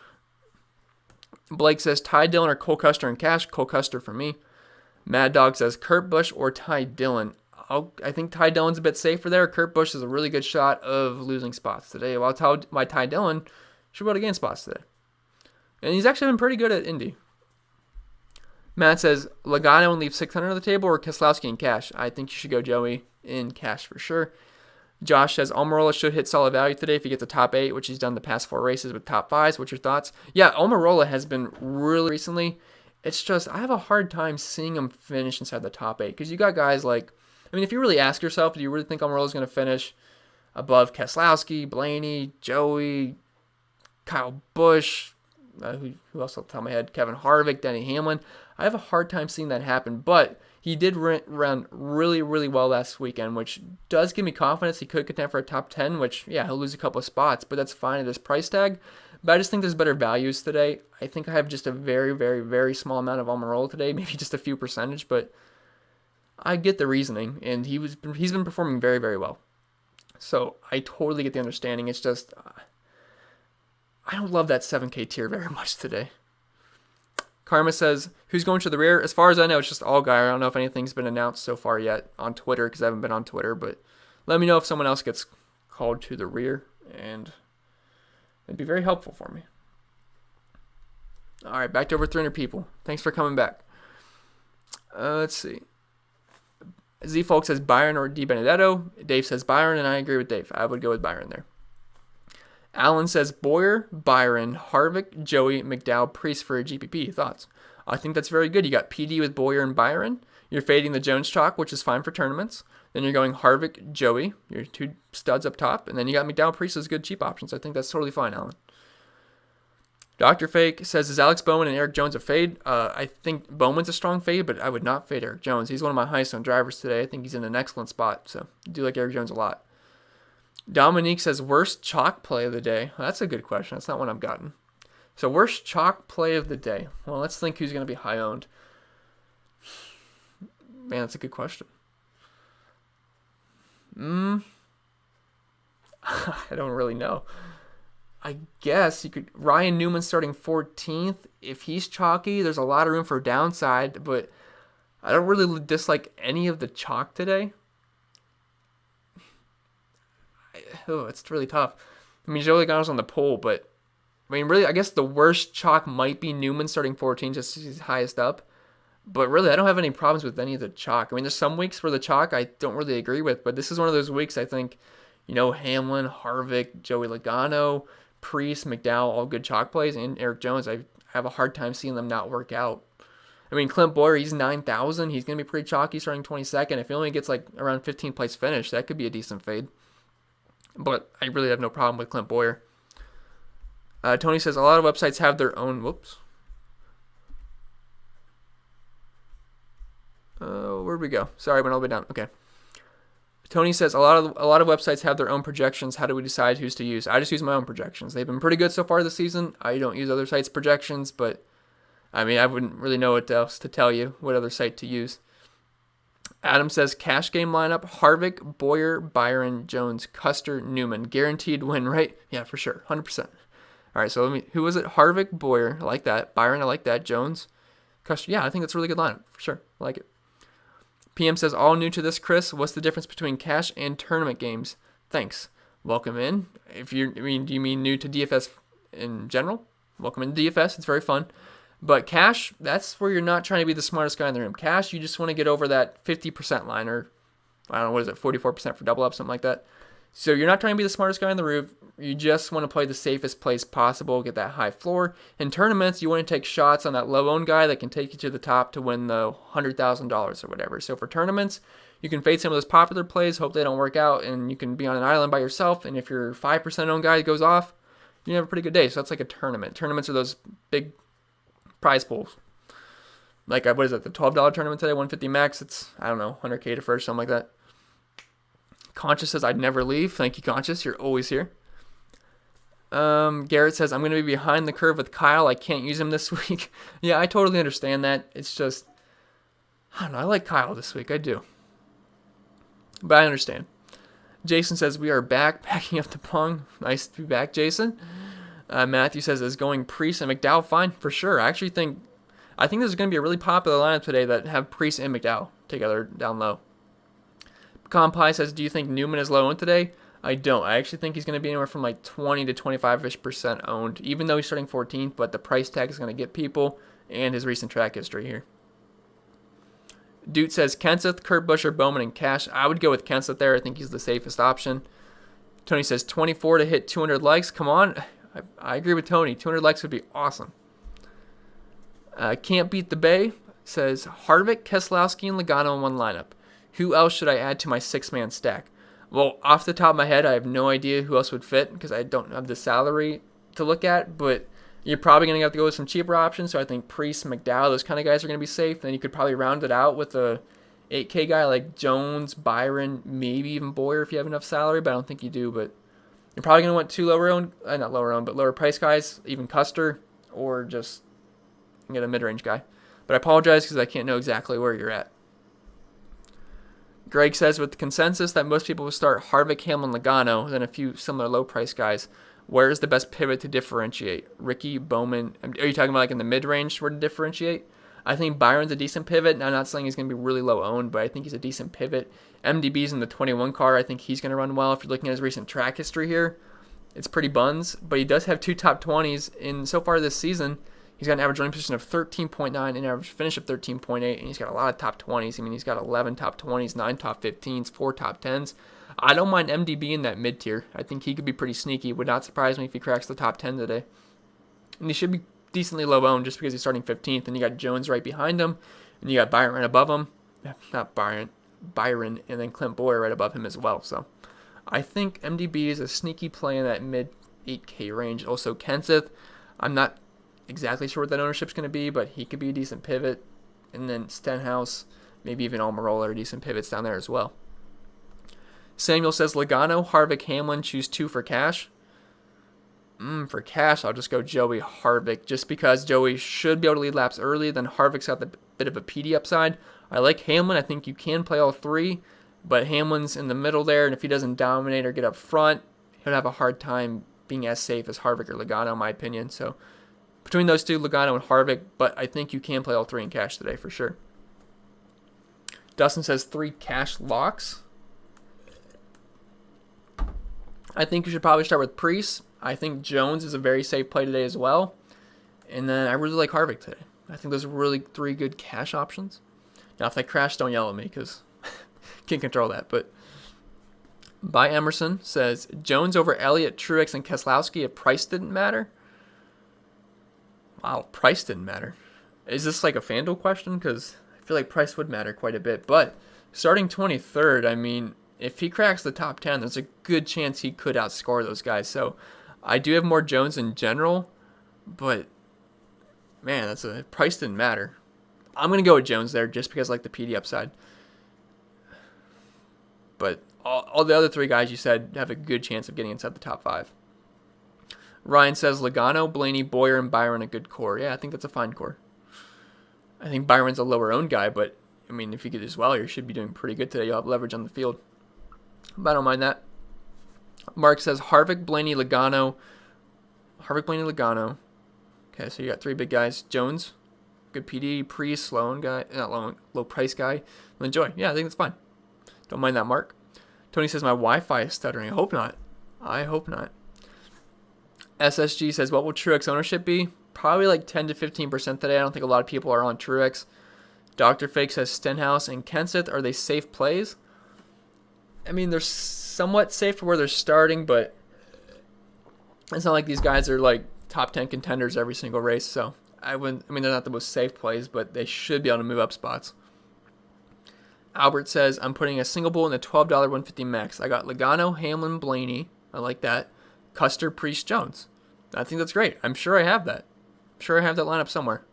Blake says, Ty Dillon or Cole Custer in cash? Cole Custer for me. Mad Dog says, Kurt Busch or Ty Dillon? I think Ty Dillon's a bit safer there. Kurt Busch is a really good shot of losing spots today, while Ty Dillon should be able to gain spots today. And he's actually been pretty good at Indy. Matt says, Logano and leave 600 on the table or Keselowski in cash? I think you should go Joey in cash for sure. Josh says, Almirola should hit solid value today if he gets a top 8, which he's done the past 4 races with top 5s. What's your thoughts? Yeah, Almirola has been really recently. It's just, I have a hard time seeing him finish inside the top 8 because you got guys like, I mean, if you really ask yourself, do you really think Almirola's going to finish above Keselowski, Blaney, Joey, Kyle Busch, who else off the top of my head, Kevin Harvick, Denny Hamlin? I have a hard time seeing that happen, but he did run really, really well last weekend, which does give me confidence he could contend for a top 10, which, yeah, he'll lose a couple of spots, but that's fine at his price tag. But I just think there's better values today. I think I have just a very, very, very small amount of Almirola today, maybe just a few percentage, but I get the reasoning, and he's been performing very, very well. So I totally get the understanding. It's just I don't love that 7K tier very much today. Karma says, who's going to the rear? As far as I know, it's just all Guy. I don't know if anything's been announced so far yet on Twitter because I haven't been on Twitter, but let me know if someone else gets called to the rear, and it'd be very helpful for me. All right, back to over 300 people. Thanks for coming back. Let's see. Z-Folk says Byron or Dibenedetto. Dave says Byron, and I agree with Dave. I would go with Byron there. Alan says Bowyer, Byron, Harvick, Joey, McDowell, Priest for a GPP. Thoughts? I think that's very good. You got PD with Bowyer and Byron. You're fading the Jones chalk, which is fine for tournaments. Then you're going Harvick, Joey, your two studs up top. And then you got McDowell, Priest as good cheap options. I think that's totally fine, Alan. Dr. Fake says, is Alex Bowman and Erik Jones a fade? I think Bowman's a strong fade, but I would not fade Erik Jones. He's one of my highest owned drivers today. I think he's in an excellent spot, so I do like Erik Jones a lot. Dominique says, worst chalk play of the day. Well, that's a good question. That's not one I've gotten. So worst chalk play of the day. Well, let's think who's going to be high owned. Man, that's a good question. I don't really know. I guess you could Ryan Newman starting 14th. If he's chalky, there's a lot of room for downside, but I don't really dislike any of the chalk today. It's really tough. I mean, Joey Logano's on the pole, but I mean, really, I guess the worst chalk might be Newman starting 14, just as he's highest up. But really, I don't have any problems with any of the chalk. I mean, there's some weeks where the chalk I don't really agree with, but this is one of those weeks I think, Hamlin, Harvick, Joey Logano, Priest, McDowell, all good chalk plays, and Erik Jones, I have a hard time seeing them not work out. I mean, Clint Bowyer, he's 9,000. He's going to be pretty chalky starting 22nd. If he only gets like around 15th place finish, that could be a decent fade. But I really have no problem with Clint Bowyer. Tony says, a lot of websites have their own... Whoops. Where'd we go? Sorry, I went all the way down. Okay. Tony says, a lot of websites have their own projections. How do we decide who's to use? I just use my own projections. They've been pretty good so far this season. I don't use other sites' projections, but I mean, I wouldn't really know what else to tell you, what other site to use. Adam says, cash game lineup, Harvick, Bowyer, Byron, Jones, Custer, Newman. Guaranteed win, right? Yeah, for sure. 100%. All right, so who was it? Harvick, Bowyer, I like that. Byron, I like that. Jones, Custer. Yeah, I think that's a really good lineup, for sure. I like it. PM says, all new to this, Chris. What's the difference between cash and tournament games? Thanks. Welcome in. Do you mean new to DFS in general? Welcome in DFS. It's very fun. But cash, that's where you're not trying to be the smartest guy in the room. Cash, you just want to get over that 50% line, or I don't know, what is it, 44% for double up, something like that. So you're not trying to be the smartest guy in the room. You just want to play the safest place possible, get that high floor. In tournaments, you want to take shots on that low-owned guy that can take you to the top to win the $100,000 or whatever. So for tournaments, you can fade some of those popular plays, hope they don't work out, and you can be on an island by yourself. And if your 5% owned guy goes off, you have a pretty good day. So that's like a tournament. Tournaments are those big prize pools. Like, what is it, the $12 tournament today, 150 max? It's, I don't know, 100K to first, something like that. Conscious says, I'd never leave. Thank you, Conscious. You're always here. Garrett says, I'm going to be behind the curve with Kyle. I can't use him this week. Yeah, I totally understand that. It's just, I don't know. I like Kyle this week. I do. But I understand. Jason says, we are back, packing up the pong. Nice to be back, Jason. Matthew says, is going Priest and McDowell fine? For sure. I actually think there's going to be a really popular lineup today that have Priest and McDowell together down low. Compie says, do you think Newman is low owned today? I don't. I actually think he's going to be anywhere from like 20 to 25-ish% owned, even though he's starting 14th, but the price tag is going to get people and his recent track history here. Dude says, Kenseth, Kurt Busch, or Bowman in cash. I would go with Kenseth there. I think he's the safest option. Tony says, 24 to hit 200 likes. Come on. I agree with Tony. 200 likes would be awesome. Can't beat the Bay says, Harvick, Keselowski, and Logano in one lineup. Who else should I add to my 6-man stack? Well, off the top of my head, I have no idea who else would fit because I don't have the salary to look at, but you're probably going to have to go with some cheaper options. So I think Priest, McDowell, those kind of guys are going to be safe. Then you could probably round it out with a 8K guy like Jones, Byron, maybe even Bowyer if you have enough salary, but I don't think you do. But You're probably going to want two lower owned, not lower owned, but lower price guys, even Custer, or just get a mid-range guy. But I apologize because I can't know exactly where you're at. Greg says, with the consensus that most people will start Harvick, Hamlin, Logano, then a few similar low-price guys, where is the best pivot to differentiate? Ricky, Bowman, are you talking about like in the mid-range where to differentiate? I think Byron's a decent pivot. Now, I'm not saying he's going to be really low-owned, but I think he's a decent pivot. MDB's in the 21 car. I think he's going to run well. If you're looking at his recent track history here, it's pretty buns, but he does have 2 top 20s. In so far this season, he's got an average running position of 13.9 and an average finish of 13.8, and he's got a lot of top 20s. I mean, he's got 11 top 20s, 9 top 15s, 4 top 10s. I don't mind MDB in that mid-tier. I think he could be pretty sneaky. Would not surprise me if he cracks the top 10 today. And he should be decently low-owned just because he's starting 15th, and you got Jones right behind him, and you got Byron right above him. Not Byron, and then Clint Boyer right above him as well. So I think MDB is a sneaky play in that mid-8K range. Also, Kenseth, I'm not exactly sure what that ownership's going to be, but he could be a decent pivot. And then Stenhouse, maybe even Almirola are decent pivots down there as well. Samuel says, Logano, Harvick, Hamlin, choose 2 for cash. For cash, I'll just go Joey Harvick, just because Joey should be able to lead laps early. Then Harvick's got the bit of a PD upside. I like Hamlin. I think you can play all 3, but Hamlin's in the middle there, and if he doesn't dominate or get up front, he'll have a hard time being as safe as Harvick or Logano, in my opinion. So between those two, Logano and Harvick, but I think you can play all 3 in cash today for sure. Dustin says 3 cash locks. I think you should probably start with Priest. I think Jones is a very safe play today as well. And then I really like Harvick today. I think those are really 3 good cash options. Now, if they crash, don't yell at me because can't control that. But by Emerson says, Jones over Elliott, Truex, and Keselowski if price didn't matter. Wow, price didn't matter. Is this like a FanDuel question? Because I feel like price would matter quite a bit. But starting 23rd, I mean, if he cracks the top 10, there's a good chance he could outscore those guys. So I do have more Jones in general, but man, price didn't matter. I'm going to go with Jones there just because I like the PD upside. But all the other 3 guys you said have a good chance of getting inside the top 5. Ryan says Logano, Blaney, Boyer, and Byron a good core. Yeah, I think that's a fine core. I think Byron's a lower owned guy, but I mean, if you get as well, you should be doing pretty good today. You'll have leverage on the field. But I don't mind that. Mark says Harvick, Blaney, Logano. Harvick, Blaney, Logano. Okay, so you got 3 big guys. Jones, good PD, Priest, low guy, not low price guy. And then Joy. Yeah, I think that's fine. Don't mind that, Mark. Tony says my Wi-Fi is stuttering. I hope not. SSG says, what will Truex ownership be? Probably like 10 to 15% today. I don't think a lot of people are on Truex. Dr. Fake says Stenhouse and Kenseth. Are they safe plays? I mean, they're somewhat safe for where they're starting, but it's not like these guys are like top 10 contenders every single race. So they're not the most safe plays, but they should be able to move up spots. Albert says, I'm putting a single bull in the $12 150 max. I got Logano, Hamlin, Blaney. I like that. Custer, Priest, Jones. I think that's great. I'm sure I have that. Lineup somewhere.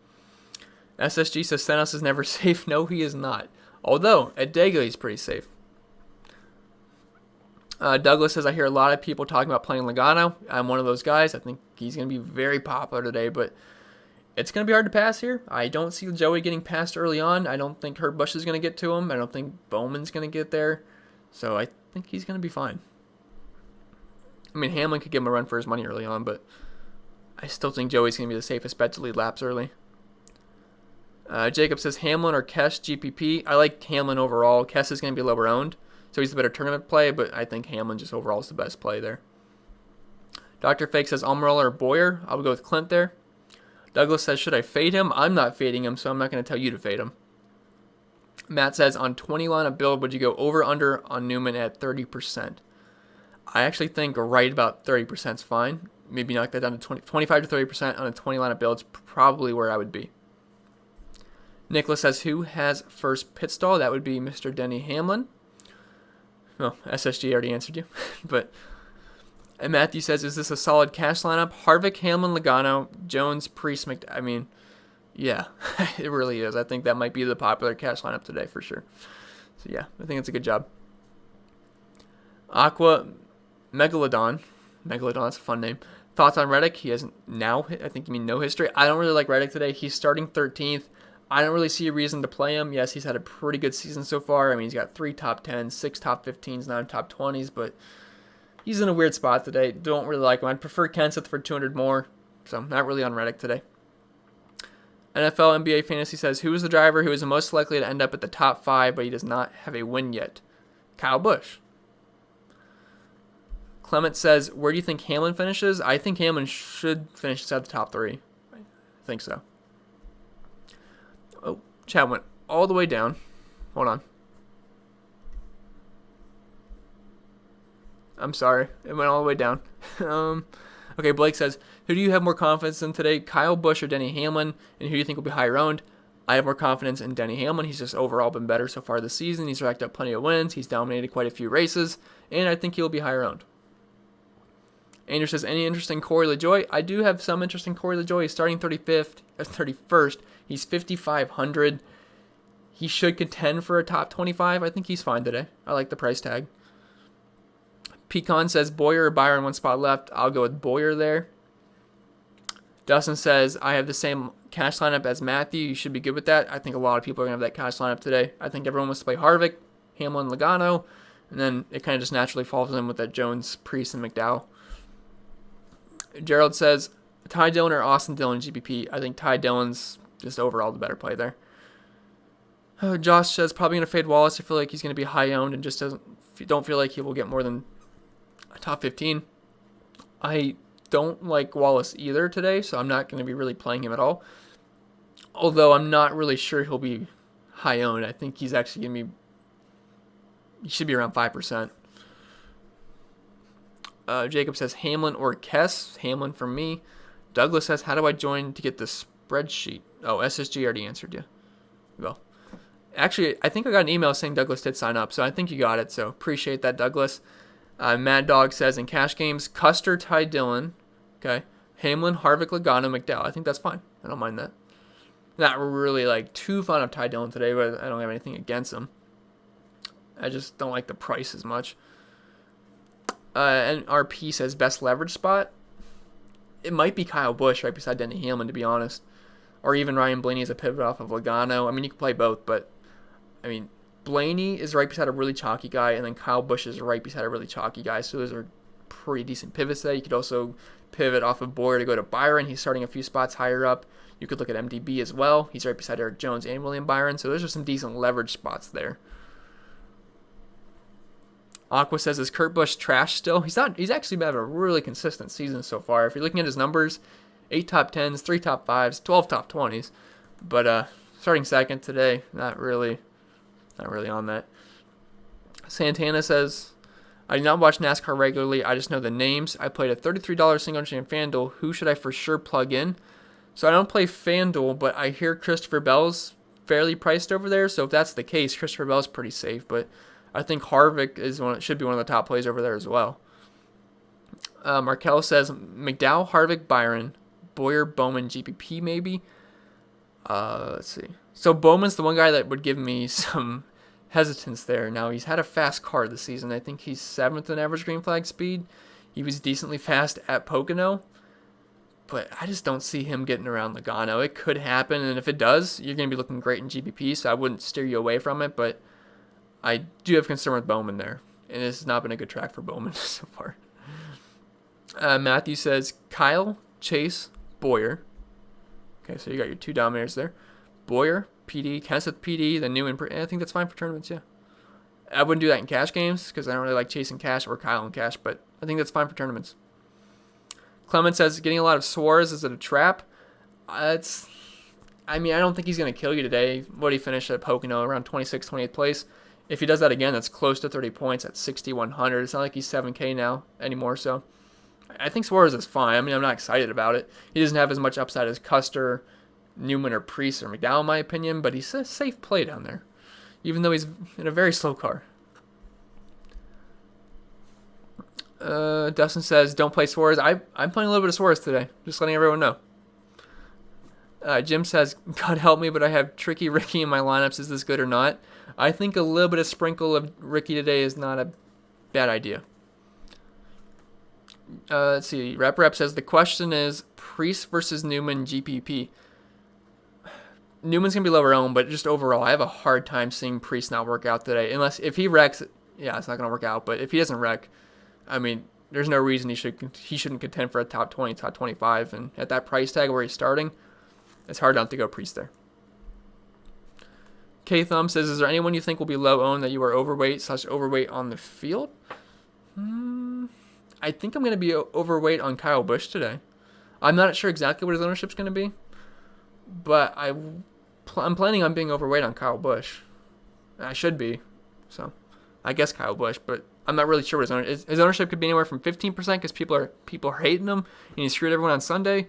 SSG says Stenhouse is never safe. No, he is not. Although, at Daigle, he's pretty safe. Douglas says, I hear a lot of people talking about playing Logano. I'm one of those guys. I think he's going to be very popular today, but it's going to be hard to pass here. I don't see Joey getting passed early on. I don't think Busch is going to get to him. I don't think Bowman's going to get there. So I think he's going to be fine. I mean, Hamlin could give him a run for his money early on, but I still think Joey's going to be the safest bet to lead laps early. Jacob says Hamlin or Kesh GPP. I like Hamlin overall. Kesh is going to be lower owned, so he's the better tournament play, but I think Hamlin just overall is the best play there. Dr. Fake says Almirola or Boyer. I would go with Clint there. Douglas says, should I fade him? I'm not fading him, so I'm not going to tell you to fade him. Matt says, on 20 lineup build, would you go over/under on Newman at 30%? I actually think right about 30% is fine. Maybe knock that down to 25 to 30% on a 20 lineup build is probably where I would be. Nicholas says, who has first pit stall? That would be Mr. Denny Hamlin. Well, SSG already answered you. And Matthew says, is this a solid cash lineup? Harvick, Hamlin, Logano, Jones, Priest, I mean, yeah, it really is. I think that might be the popular cash lineup today for sure. So yeah, I think it's a good job. Aqua Megalodon. Megalodon, that's a fun name. Thoughts on Reddick? He has now, I think you mean no history. I don't really like Reddick today. He's starting 13th. I don't really see a reason to play him. Yes, he's had a pretty good season so far. I mean, he's got 3 top 10s, 6 top 15s, 9 top 20s, but he's in a weird spot today. Don't really like him. I'd prefer Kenseth for 200 more, so not really on Reddick today. NFL NBA Fantasy says, who is the driver who is the most likely to end up at the top 5, but he does not have a win yet? Kyle Busch. Clement says, where do you think Hamlin finishes? I think Hamlin should finish inside the top 3. I think so. Oh, chat went all the way down. Hold on. I'm sorry. It went all the way down. Okay, Blake says, who do you have more confidence in today, Kyle Busch or Denny Hamlin? And who do you think will be higher owned? I have more confidence in Denny Hamlin. He's just overall been better so far this season. He's racked up plenty of wins. He's dominated quite a few races. And I think he'll be higher owned. Andrew says, any interest in Corey LaJoie? I do have some interest in Corey LaJoie. He's starting 31st. He's 5,500. He should contend for a top 25. I think he's fine today. I like the price tag. Pecan says, Boyer or Byron, 1 spot left. I'll go with Boyer there. Dustin says, I have the same cash lineup as Matthew. You should be good with that. I think a lot of people are going to have that cash lineup today. I think everyone wants to play Harvick, Hamlin, Logano, and then it kind of just naturally falls in with that Jones, Priest, and McDowell. Gerald says, Ty Dillon or Austin Dillon GPP. I think Ty Dillon's just overall the better play there. Josh says, probably going to fade Wallace. I feel like he's going to be high owned and just don't feel like he will get more than a top 15. I don't like Wallace either today, so I'm not going to be really playing him at all. Although I'm not really sure he'll be high owned. I think he's actually going to be, he should be around 5%. Jacob says Hamlin or Kess. Hamlin for me. Douglas says, how do I join to get the spreadsheet? Oh, SSG already answered you. Well, actually, I think I got an email saying Douglas did sign up, so I think you got it, so appreciate that, Douglas. Mad Dog says, in cash games, Custer, Ty Dillon, okay, Hamlin, Harvick, Logano, McDowell. I think that's fine. I don't mind that. Not really like too fond of Ty Dillon today, but I don't have anything against him. I just don't like the price as much. And RP says best leverage spot. It might be Kyle Busch right beside Denny Hamlin, to be honest. Or even Ryan Blaney as a pivot off of Logano. I mean, you can play both, but I mean, Blaney is right beside a really chalky guy, and then Kyle Busch is right beside a really chalky guy. So those are pretty decent pivots there. You could also pivot off of Boyer to go to Byron. He's starting a few spots higher up. You could look at MDB as well. He's right beside Erik Jones and William Byron. So those are some decent leverage spots there. Aqua says, is Kurt Busch trash still? He's not. He's actually had a really consistent season so far. If you're looking at his numbers, 8 top 10s, 3 top 5s, 12 top 20s. But starting second today, not really on that. Santana says, I do not watch NASCAR regularly. I just know the names. I played a $33 single entry in FanDuel. Who should I for sure plug in? So I don't play FanDuel, but I hear Christopher Bell's fairly priced over there. So if that's the case, Christopher Bell's pretty safe. But I think Harvick should be one of the top plays over there as well. Markel says McDowell, Harvick, Byron, Boyer, Bowman, GPP maybe. Let's see. So Bowman's the one guy that would give me some hesitance there. Now, he's had a fast car this season. I think he's 7th in average green flag speed. He was decently fast at Pocono. But I just don't see him getting around Logano. It could happen, and if it does, you're going to be looking great in GPP, so I wouldn't steer you away from it, but I do have concern with Bowman there, and this has not been a good track for Bowman so far. Matthew says, Kyle, Chase, Boyer. Okay, so you got your 2 dominators there. Boyer, PD, Kenseth PD, then Newman. I think that's fine for tournaments, yeah. I wouldn't do that in cash games because I don't really like chasing cash or Kyle in cash, but I think that's fine for tournaments. Clement says, getting a lot of Suarez, is it a trap? I don't think he's going to kill you today. What did he finish at Pocono? Around 26th, 28th place. If he does that again, that's close to 30 points at 6,100. It's not like he's 7K now anymore, so I think Suarez is fine. I mean, I'm not excited about it. He doesn't have as much upside as Custer, Newman, or Priest, or McDowell, in my opinion, but he's a safe play down there, even though he's in a very slow car. Dustin says, don't play Suarez. I'm playing a little bit of Suarez today, just letting everyone know. Jim says, God help me, but I have Tricky Ricky in my lineups. Is this good or not? I think a little bit of sprinkle of Ricky today is not a bad idea. Let's see. Rep says the question is Priest versus Newman GPP. Newman's going to be lower owned, but just overall, I have a hard time seeing Priest not work out today. Unless, if he wrecks, yeah, it's not going to work out. But if he doesn't wreck, I mean, there's no reason he shouldn't contend for a top 20, top 25. And at that price tag where he's starting, it's hard not to go Priest there. K-Thumb says, is there anyone you think will be low owned that you are overweight on the field? I think I'm going to be overweight on Kyle Busch today. I'm not sure exactly what his ownership's going to be, but I'm planning on being overweight on Kyle Busch. I should be, so I guess Kyle Busch, but I'm not really sure what his ownership could be anywhere from 15% because people are hating him and he screwed everyone on Sunday,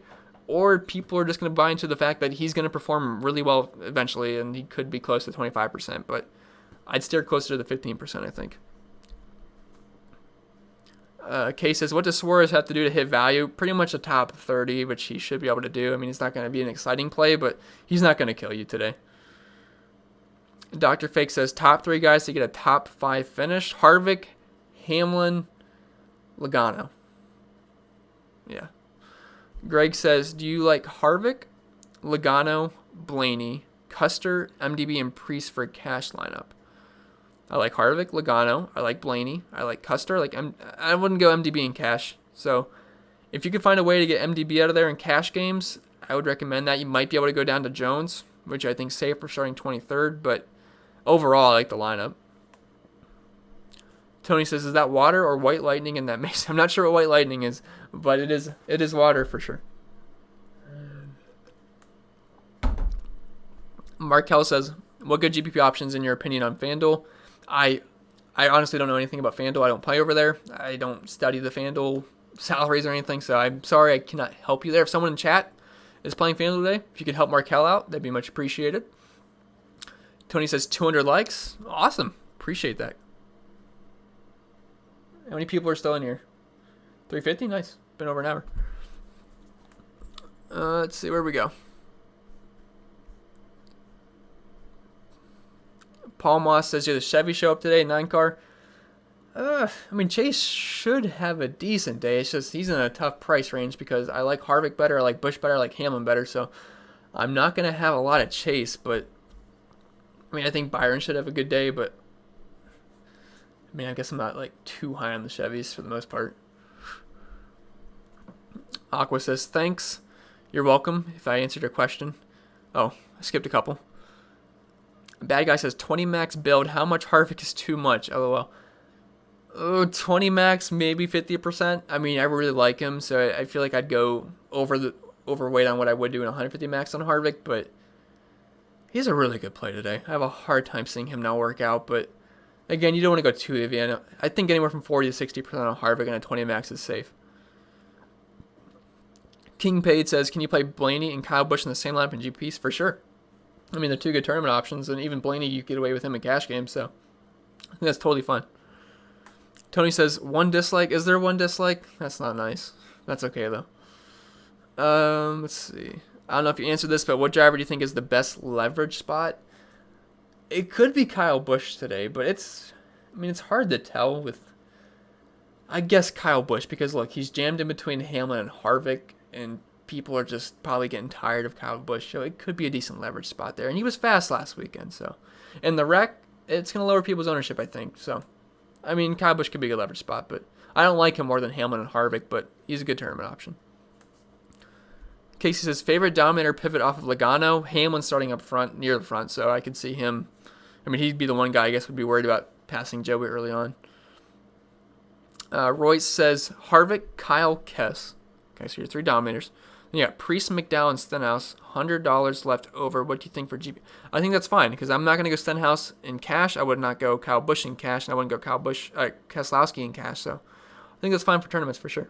or people are just going to buy into the fact that he's going to perform really well eventually and he could be close to 25%, but I'd steer closer to the 15%, I think. Kay says, what does Suarez have to do to hit value? Pretty much a top 30, which he should be able to do. I mean, it's not going to be an exciting play, but he's not going to kill you today. Dr. Fake says, top 3 guys to get a top 5 finish. Harvick, Hamlin, Logano. Yeah. Greg says, do you like Harvick, Logano, Blaney, Custer, MDB, and Priest for a cash lineup? I like Harvick, Logano. I like Blaney. I like Custer. I wouldn't go MDB in cash. So if you could find a way to get MDB out of there in cash games, I would recommend that. You might be able to go down to Jones, which I think is safe for starting 23rd. But overall, I like the lineup. Tony says, is that water or white lightning in that mace? I'm not sure what white lightning is, but it is water for sure. Markel says, what good GPP options in your opinion on FanDuel? I honestly don't know anything about FanDuel. I don't play over there. I don't study the FanDuel salaries or anything, so I'm sorry I cannot help you there. If someone in chat is playing FanDuel today, if you could help Markel out, that'd be much appreciated. Tony says 200 likes. Awesome. Appreciate that. How many people are still in here? 350? Nice. Been over an hour. Let's see where we go. Paul Moss says, did the Chevy show up today, 9-car? I mean, Chase should have a decent day. It's just he's in a tough price range because I like Harvick better, I like Busch better, I like Hamlin better. So I'm not going to have a lot of Chase, but I mean, I think Byron should have a good day, but I mean, I guess I'm not like too high on the Chevys for the most part. Aqua says, thanks. You're welcome if I answered your question. Oh, I skipped a couple. Bad Guy says 20 max build. How much Harvick is too much? LOL. Oh, 20 max, maybe 50%. I mean, I really like him, so I feel like I'd go overweight on what I would do in 150 max on Harvick, but he's a really good play today. I have a hard time seeing him not work out, but again, you don't want to go too heavy. I think anywhere from 40 to 60% on Harvick and a 20 max is safe. King Paid says, can you play Blaney and Kyle Busch in the same lineup in GPs? For sure. I mean, they're 2 good tournament options, and even Blaney, you get away with him in cash games, so I think that's totally fine. Tony says, 1 dislike. Is there 1 dislike? That's not nice. That's okay, though. Let's see. I don't know if you answered this, but what driver do you think is the best leverage spot? It could be Kyle Busch today, but it's hard to tell with, I guess, Kyle Busch, because, look, he's jammed in between Hamlin and Harvick, and people are just probably getting tired of Kyle Busch, so it could be a decent leverage spot there. And he was fast last weekend, so. And the wreck, it's going to lower people's ownership, I think. So, I mean, Kyle Busch could be a good leverage spot, but I don't like him more than Hamlin and Harvick, but he's a good tournament option. Casey says, favorite dominator pivot off of Logano. Hamlin starting up front, near the front, so I could see him. I mean, he'd be the one guy I guess would be worried about passing Joey early on. Royce says, Harvick, Kyle, Kess. Okay, so your 3 dominators. Yeah, Priest, Mcdowell, and Stenhouse. $100 left over. What do you think for GP? I think that's fine because I'm not going to go Stenhouse in cash. I would not go Kyle Busch in cash, and I wouldn't go Keselowski in cash. So I think that's fine for tournaments for sure.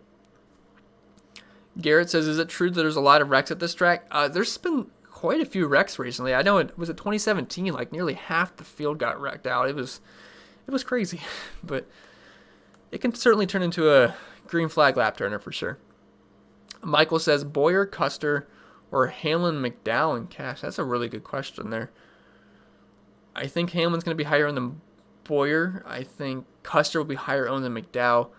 Garrett says, is it true that there's a lot of wrecks at this track? There's been quite a few wrecks recently. I know it was 2017. Like nearly half the field got wrecked out. It was crazy, but it can certainly turn into a green flag lap turner for sure. Michael says, Boyer, Custer, or Hamlin, Mcdowell in cash? That's a really good question there. I think Hamlin's going to be higher owned than Boyer. I think Custer will be higher owned than McDowell.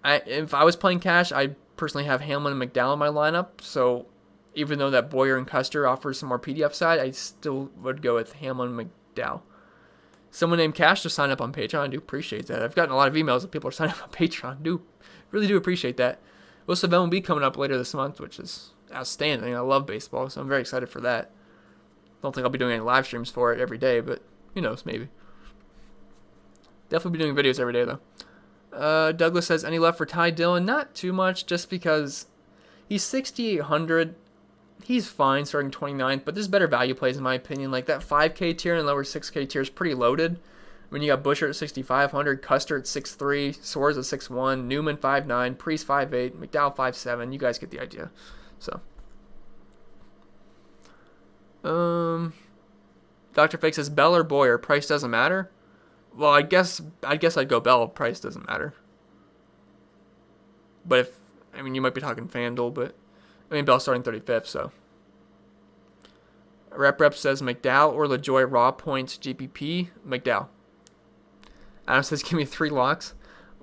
If I was playing cash, I personally have Hamlin and McDowell in my lineup. So even though that Boyer and Custer offers some more PDF side, I still would go with Hamlin and McDowell. Someone named Cash just signed up on Patreon. I do appreciate that. I've gotten a lot of emails that people are signing up on Patreon. Really do appreciate that. Most of them will be coming up later this month, which is outstanding. I love baseball, so I'm very excited for that. Don't think I'll be doing any live streams for it every day, but who knows, maybe. Definitely be doing videos every day, though. Douglas says, any left for Ty Dillon? Not too much, just because he's 6,800. He's fine starting 29th, but there's better value plays in my opinion. Like that 5K tier and lower 6K tier is pretty loaded. I mean, you got Busch at 6,500, Custer at 6'3", Soares at 6'1", Newman 5'9", Priest 5'8", McDowell 5'7". You guys get the idea. So, Dr. Fake says Bell or Boyer, price doesn't matter. Well, I guess I'd go Bell. Price doesn't matter. But you might be talking FanDuel, but Bell's starting 35th, so. Rep says McDowell or LaJoie raw points GPP. McDowell. Adam says give me 3 locks.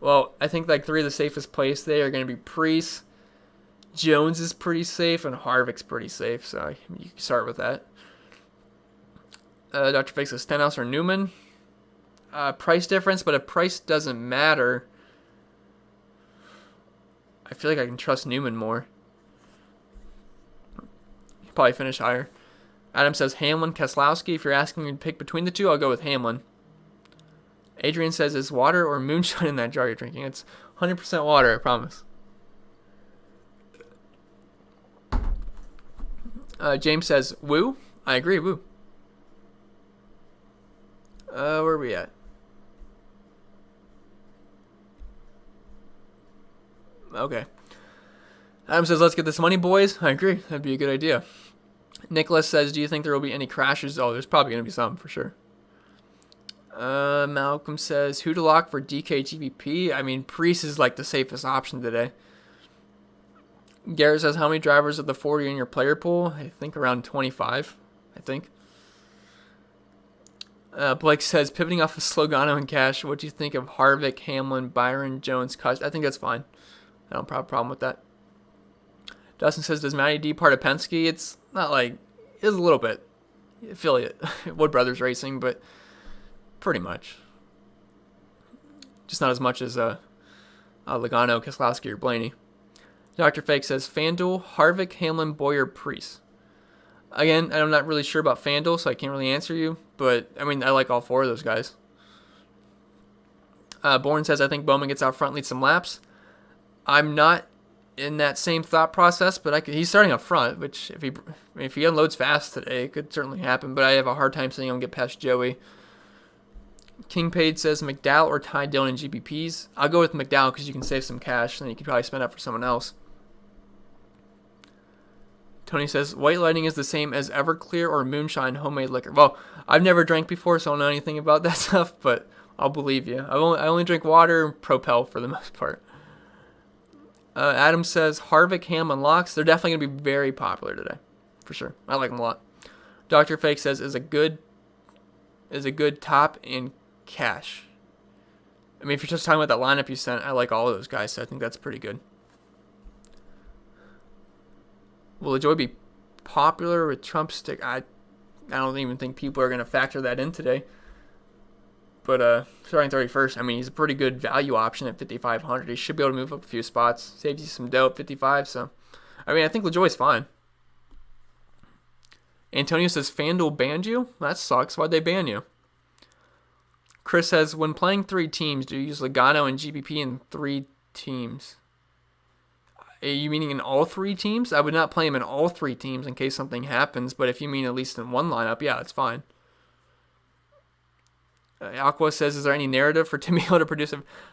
Well, I think like 3 of the safest plays today are going to be Priest. Jones is pretty safe, and Harvick's pretty safe, so you can start with that. Dr. Fake says Stenhouse or Newman. Price difference, but if price doesn't matter, I feel like I can trust Newman more. He'll probably finish higher. Adam says Hamlin, Keselowski. If you're asking me to pick between the two, I'll go with Hamlin. Adrian says, is water or moonshine in that jar you're drinking? It's 100% water, I promise. James says, woo? I agree, woo. Where are we at? Okay. Adam says, let's get this money, boys. I agree. That'd be a good idea. Nicholas says, do you think there will be any crashes? Oh, there's probably going to be some, for sure. Malcolm says, who to lock for DK GBP? Priest is like the safest option today. Garrett says, how many drivers of the 40 in your player pool? I think around 25, I think. Blake says, pivoting off of Logano and Cash, what do you think of Harvick, Hamlin, Byron, Jones, Custer? I think that's fine. I don't have a problem with that. Dustin says, does Matty D part of Penske? It's not like, it's a little bit. Affiliate. Wood Brothers Racing, but pretty much. Just not as much as Logano, Keselowski, or Blaney. Dr. Fake says, FanDuel, Harvick, Hamlin, Boyer, Priest. Again, I'm not really sure about FanDuel, so I can't really answer you. But, I like all 4 of those guys. Bourne says, I think Bowman gets out front, leads some laps. I'm not in that same thought process, but he's starting up front, which if he unloads fast today, it could certainly happen. But I have a hard time seeing him get past Joey. King Page says McDowell or Ty Dillon in GBPs. I'll go with McDowell because you can save some cash, and then you can probably spend up for someone else. Tony says, white lighting is the same as Everclear or Moonshine homemade liquor. Well, I've never drank before, so I don't know anything about that stuff, but I'll believe you. I only drink water and Propel for the most part. Adam says, Harvick, Hamlin, locks. They're definitely going to be very popular today, for sure. I like them a lot. Dr. Fake says, is a good top in cash. If you're just talking about that lineup you sent, I like all of those guys, so I think that's pretty good. Will LaJoie be popular with Trump stick? I don't even think people are going to factor that in today. But starting 31st, he's a pretty good value option at 5,500. He should be able to move up a few spots. Saves you some dough at 55. So, I think LaJoie's fine. Antonio says, FanDuel banned you? That sucks. Why'd they ban you? Chris says, when playing 3 teams, do you use Logano and GPP in 3 teams? Are you meaning in all 3 teams? I would not play him in all 3 teams in case something happens, but if you mean at least in one lineup, yeah, it's fine. Aqua says, is there any narrative for Timmy Hill to produce?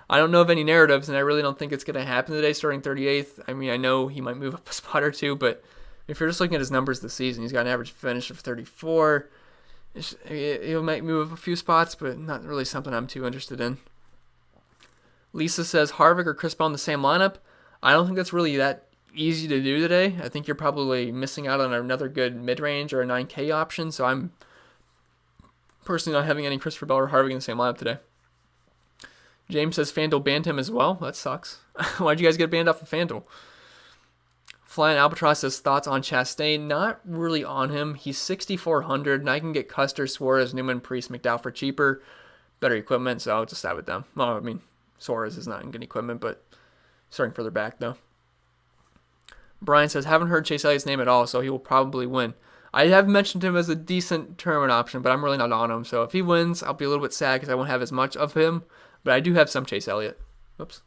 I don't know of any narratives, and I really don't think it's going to happen today starting 38th. I know he might move up a spot or 2, but if you're just looking at his numbers this season, he's got an average finish of 34. He might move up a few spots, but not really something I'm too interested in. Lisa says, Harvick or Chris Bell in the same lineup? I don't think that's really that easy to do today. I think you're probably missing out on another good mid-range or a 9K option, so I'm personally not having any Christopher Bell or Harvick in the same lineup today. James says FanDuel banned him as well. That sucks. Why'd you guys get banned off of FanDuel? Flying Albatross says thoughts on Chastain. Not really on him. He's 6,400, and I can get Custer, Suarez, Newman, Priest, McDowell for cheaper. Better equipment, so I'll just side with them. Well, I mean, Suarez is not in good equipment, but starting further back, though. Brian says, haven't heard Chase Elliott's name at all, so he will probably win. I have mentioned him as a decent tournament option, but I'm really not on him. So if he wins, I'll be a little bit sad because I won't have as much of him. But I do have some Chase Elliott. Whoops.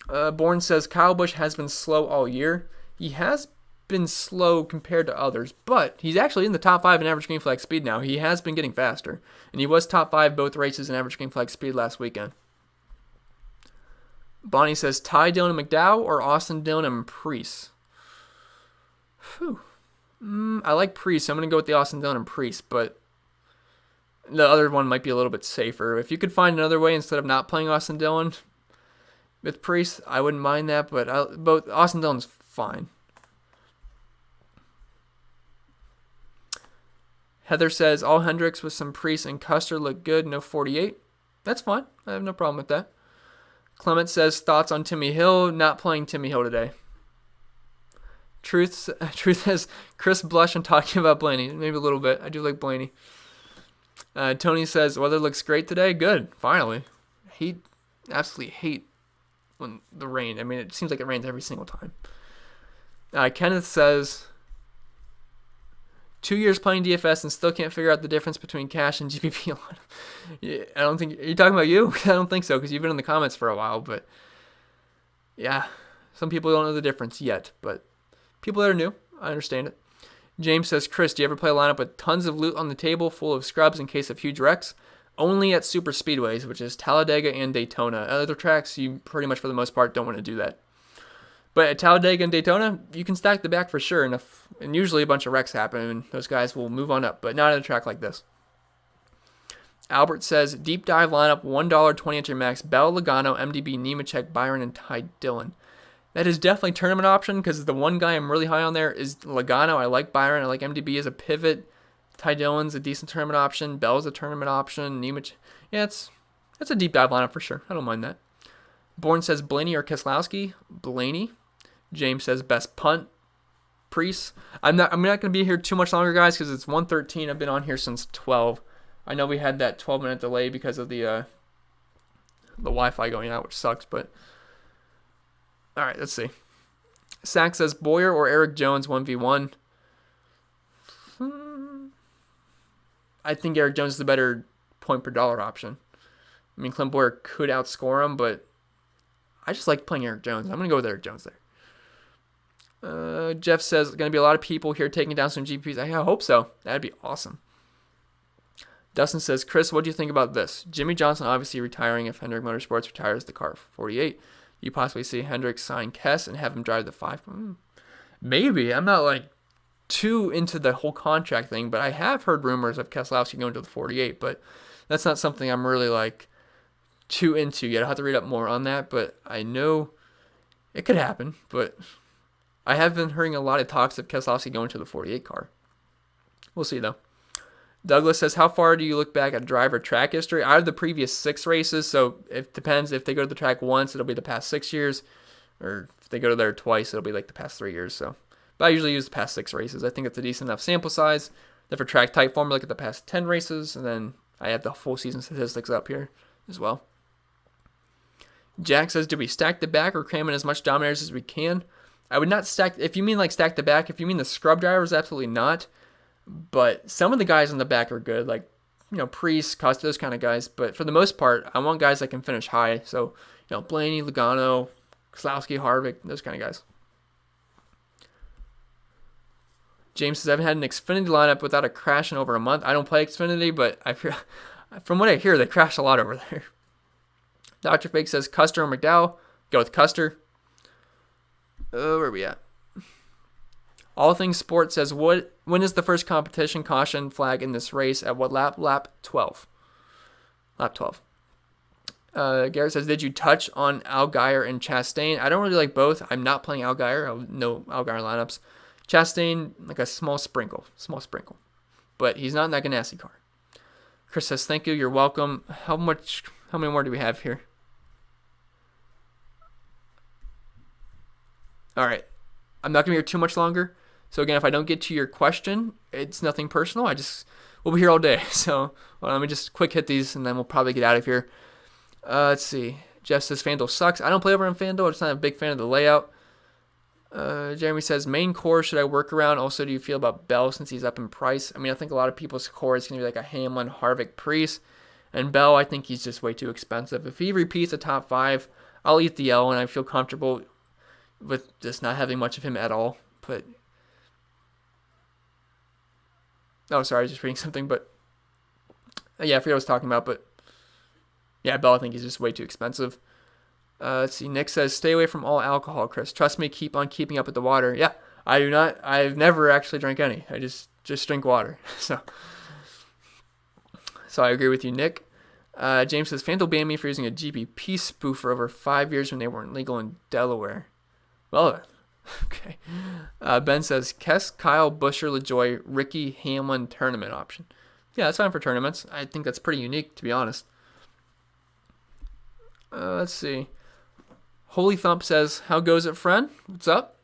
Bourne says, Kyle Busch has been slow all year. He has been slow compared to others, but he's actually in the top 5 in average green flag speed now. He has been getting faster. And he was top 5 both races in average green flag speed last weekend. Bonnie says, Ty Dillon and McDowell or Austin Dillon and Priest? I like Priest, so I'm going to go with the Austin Dillon and Priest, but the other one might be a little bit safer. If you could find another way instead of not playing Austin Dillon with Priest, I wouldn't mind that, but both Austin Dillon's fine. Heather says, all Hendricks with some Priest and Custer look good, no 48. That's fine. I have no problem with that. Clement says, thoughts on Timmy Hill. Not playing Timmy Hill today. Truth says, Chris blush and talking about Blaney. Maybe a little bit. I do like Blaney. Tony says, weather looks great today. Good. Finally. Absolutely hate when the rain. I mean, it seems like it rains every single time. Kenneth says, 2 years playing DFS and still can't figure out the difference between cash and GPP. Yeah, I don't think... Are you talking about you? I don't think so, because you've been in the comments for a while, but... Yeah, some people don't know the difference yet, but people that are new, I understand it. James says, Chris, do you ever play a lineup with tons of loot on the table, full of scrubs in case of huge wrecks? Only at super speedways, which is Talladega and Daytona. Other tracks, you pretty much, for the most part, don't want to do that. But at Talladega and Daytona, you can stack the back for sure, and usually a bunch of wrecks happen, and those guys will move on up, but not at a track like this. Albert says, deep dive lineup, $1 20 entry max, Bell, Logano, MDB, Nemechek, Byron, and Ty Dillon. That is definitely tournament option, because the one guy I'm really high on there is Logano. I like Byron. I like MDB as a pivot. Ty Dillon's a decent tournament option. Bell's a tournament option. Nemechek. Yeah, it's a deep dive lineup for sure. I don't mind that. Bourne says, Blaney or Keselowski? Blaney. James says, best punt. Priest. I'm not going to be here too much longer, guys, because it's 1:13. I've been on here since 12. I know we had that 12-minute delay because of the Wi-Fi going out, which sucks, but... All right, let's see. Sack says, Boyer or Erik Jones 1v1? I think Erik Jones is the better point per dollar option. I mean, Clint Boyer could outscore him, but I just like playing Erik Jones. I'm going to go with Erik Jones there. Jeff says, going to be a lot of people here taking down some GPs. I hope so. That'd be awesome. Dustin says, Chris, what do you think about this? Jimmie Johnson obviously retiring if Hendrick Motorsports retires the car 48. You possibly see Hendrick sign Kess and have him drive the 5. Maybe. I'm not too into the whole contract thing, but I have heard rumors of Keselowski going to the 48, but that's not something I'm really too into yet. I'll have to read up more on that, but I know it could happen, but I have been hearing a lot of talks of Keselowski going to the 48 car. We'll see, though. Douglas says, how far do you look back at driver track history? Out of the previous 6 races, so it depends. If they go to the track once, it'll be the past 6 years, or if they go to there twice, it'll be the past 3 years. So, but I usually use the past 6 races. I think it's a decent enough sample size. Then for track type form, look at the past 10 races, and then I have the full season statistics up here as well. Jack says, do we stack the back or cram in as much dominators as we can? I would not stack, if you mean stack the back, if you mean the scrub drivers, absolutely not. But some of the guys in the back are good, Priest, Costa, those kind of guys. But for the most part, I want guys that can finish high. So, Blaney, Logano, Keselowski, Harvick, those kind of guys. James says, I haven't had an Xfinity lineup without a crash in over a month. I don't play Xfinity, but from what I hear, they crash a lot over there. Dr. Fake says, Custer or McDowell? Go with Custer. Where are we at? All Things Sports says, when is the first competition caution flag in this race? At what lap? Lap 12. Lap 12. Garrett says, did you touch on Allgaier and Chastain? I don't really like both. I'm not playing Allgaier. No Allgaier lineups. Chastain, a small sprinkle. But he's not in that Ganassi car. Chris says, thank you. You're welcome. How many more do we have here? All right. I'm not going to be here too much longer. So again, if I don't get to your question, it's nothing personal. We'll be here all day. So let me just quick hit these, and then we'll probably get out of here. Let's see. Jeff says FanDuel sucks. I don't play over on FanDuel. I'm just not a big fan of the layout. Jeremy says, main core should I work around? Also, do you feel about Bell since he's up in price? I mean, I think a lot of people's core is going to be like a Hamlin, Harvick, Priest. And Bell, I think he's just way too expensive. If he repeats the top 5, I'll eat the L, and I feel comfortable with just not having much of him at all. But oh, sorry, I was just reading something. But yeah, I forget what I was talking about. But yeah, Bell, I think he's just way too expensive. Let's see. Nick says, stay away from all alcohol, Chris. Trust me, keep on keeping up with the water. Yeah, I do not. I've never actually drank any. I just drink water. So I agree with you, Nick. James says, FanDuel banned me for using a GBP spoof for over 5 years when they weren't legal in Delaware. Well, okay. Ben says, Kess, Kyle, Buscher, LaJoy, Ricky, Hamlin tournament option. Yeah, that's fine for tournaments. I think that's pretty unique, to be honest. Let's see. Holy Thump says, how goes it, friend? What's up?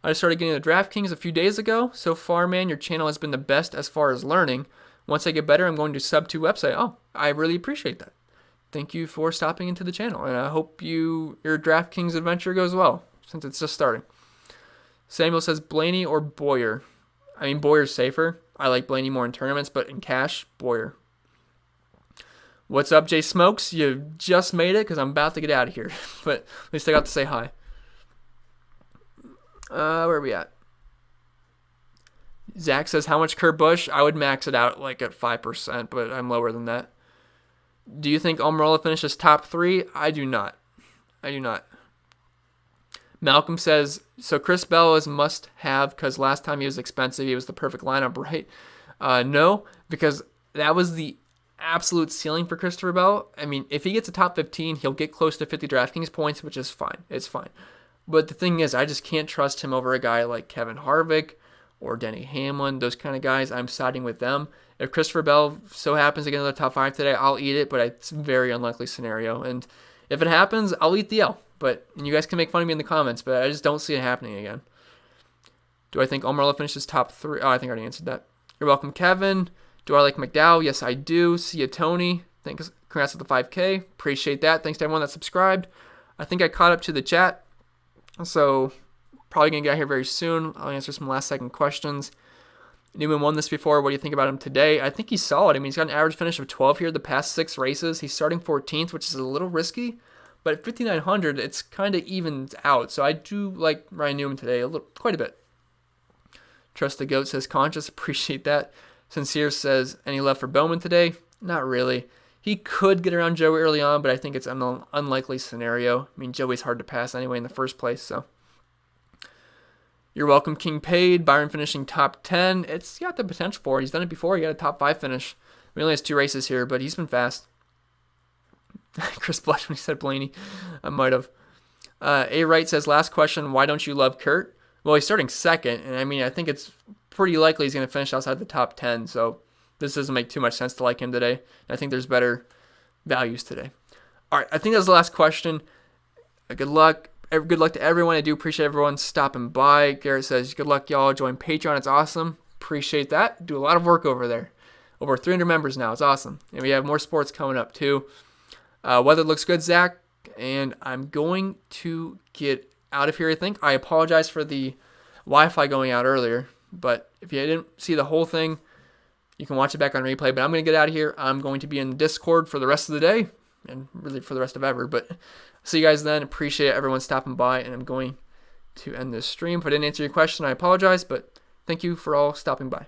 I just started getting the Draftkings a few days ago. So far, man, your channel has been the best as far as learning. Once I get better, I'm going to sub to website. Oh, I really appreciate that. Thank you for stopping into the channel, and I hope your Draftkings adventure goes well, since it's just starting. Samuel says, Blaney or Boyer? I mean, Boyer's safer. I like Blaney more in tournaments, but in cash, Boyer. What's up, Jay Smokes? You just made it because I'm about to get out of here. But at least I got to say hi. Where are we at? Zach says, how much Kurt Busch? I would max it out like at 5%, but I'm lower than that. Do you think Almirola finishes top 3? I do not. Malcolm says, so Chris Bell is must-have because last time he was expensive, he was the perfect lineup, right? No, because that was the absolute ceiling for Christopher Bell. I mean, if he gets a top 15, he'll get close to 50 DraftKings points, which is fine. It's fine. But the thing is, I just can't trust him over a guy like Kevin Harvick or Denny Hamlin, those kind of guys. I'm siding with them. If Christopher Bell so happens to get into the top 5 today, I'll eat it, but it's a very unlikely scenario. And if it happens, I'll eat the L. And you guys can make fun of me in the comments, but I just don't see it happening again. Do I think Almirola finishes top 3? Oh, I think I already answered that. You're welcome, Kevin. Do I like Mcdowell? Yes, I do. See you, Tony. Thanks. Congrats with the 5K. Appreciate that. Thanks to everyone that subscribed. I think I caught up to the chat, so probably going to get out here very soon. I'll answer some last-second questions. Newman won this before. What do you think about him today? I think he's solid. I mean, he's got an average finish of 12 here the past 6 races. He's starting 14th, which is a little risky. But at 5,900, it's kind of evens out. So I do like Ryan Newman today quite a bit. Trust the Goat says conscious. Appreciate that. Sincere says, any love for Bowman today? Not really. He could get around Joey early on, but I think it's an unlikely scenario. I mean, Joey's hard to pass anyway in the first place, so. You're welcome, King Paid. Byron finishing top 10. It's got the potential for it. He's done it before. He got a top 5 finish. He only has 2 races here, but he's been fast. Chris blushed when he said Blaney. I might have. A. Wright says, last question, why don't you love Kurt? Well, he's starting second, and I mean, I think it's pretty likely he's going to finish outside the top 10, so this doesn't make too much sense to like him today. I think there's better values today. All right, I think that's the last question. Good luck. Good luck to everyone. I do appreciate everyone stopping by. Garrett says, good luck, y'all. Join Patreon. It's awesome. Appreciate that. Do a lot of work over there. Over 300 members now. It's awesome. And we have more sports coming up, too. Weather looks good, Zach. And I'm going to get out of here, I think. I apologize for the Wi-Fi going out earlier. But if you didn't see the whole thing, you can watch it back on replay. But I'm going to get out of here. I'm going to be in Discord for the rest of the day. And really for the rest of ever. But see you guys then. Appreciate everyone stopping by. And I'm going to end this stream. If I didn't answer your question, I apologize. But thank you for all stopping by.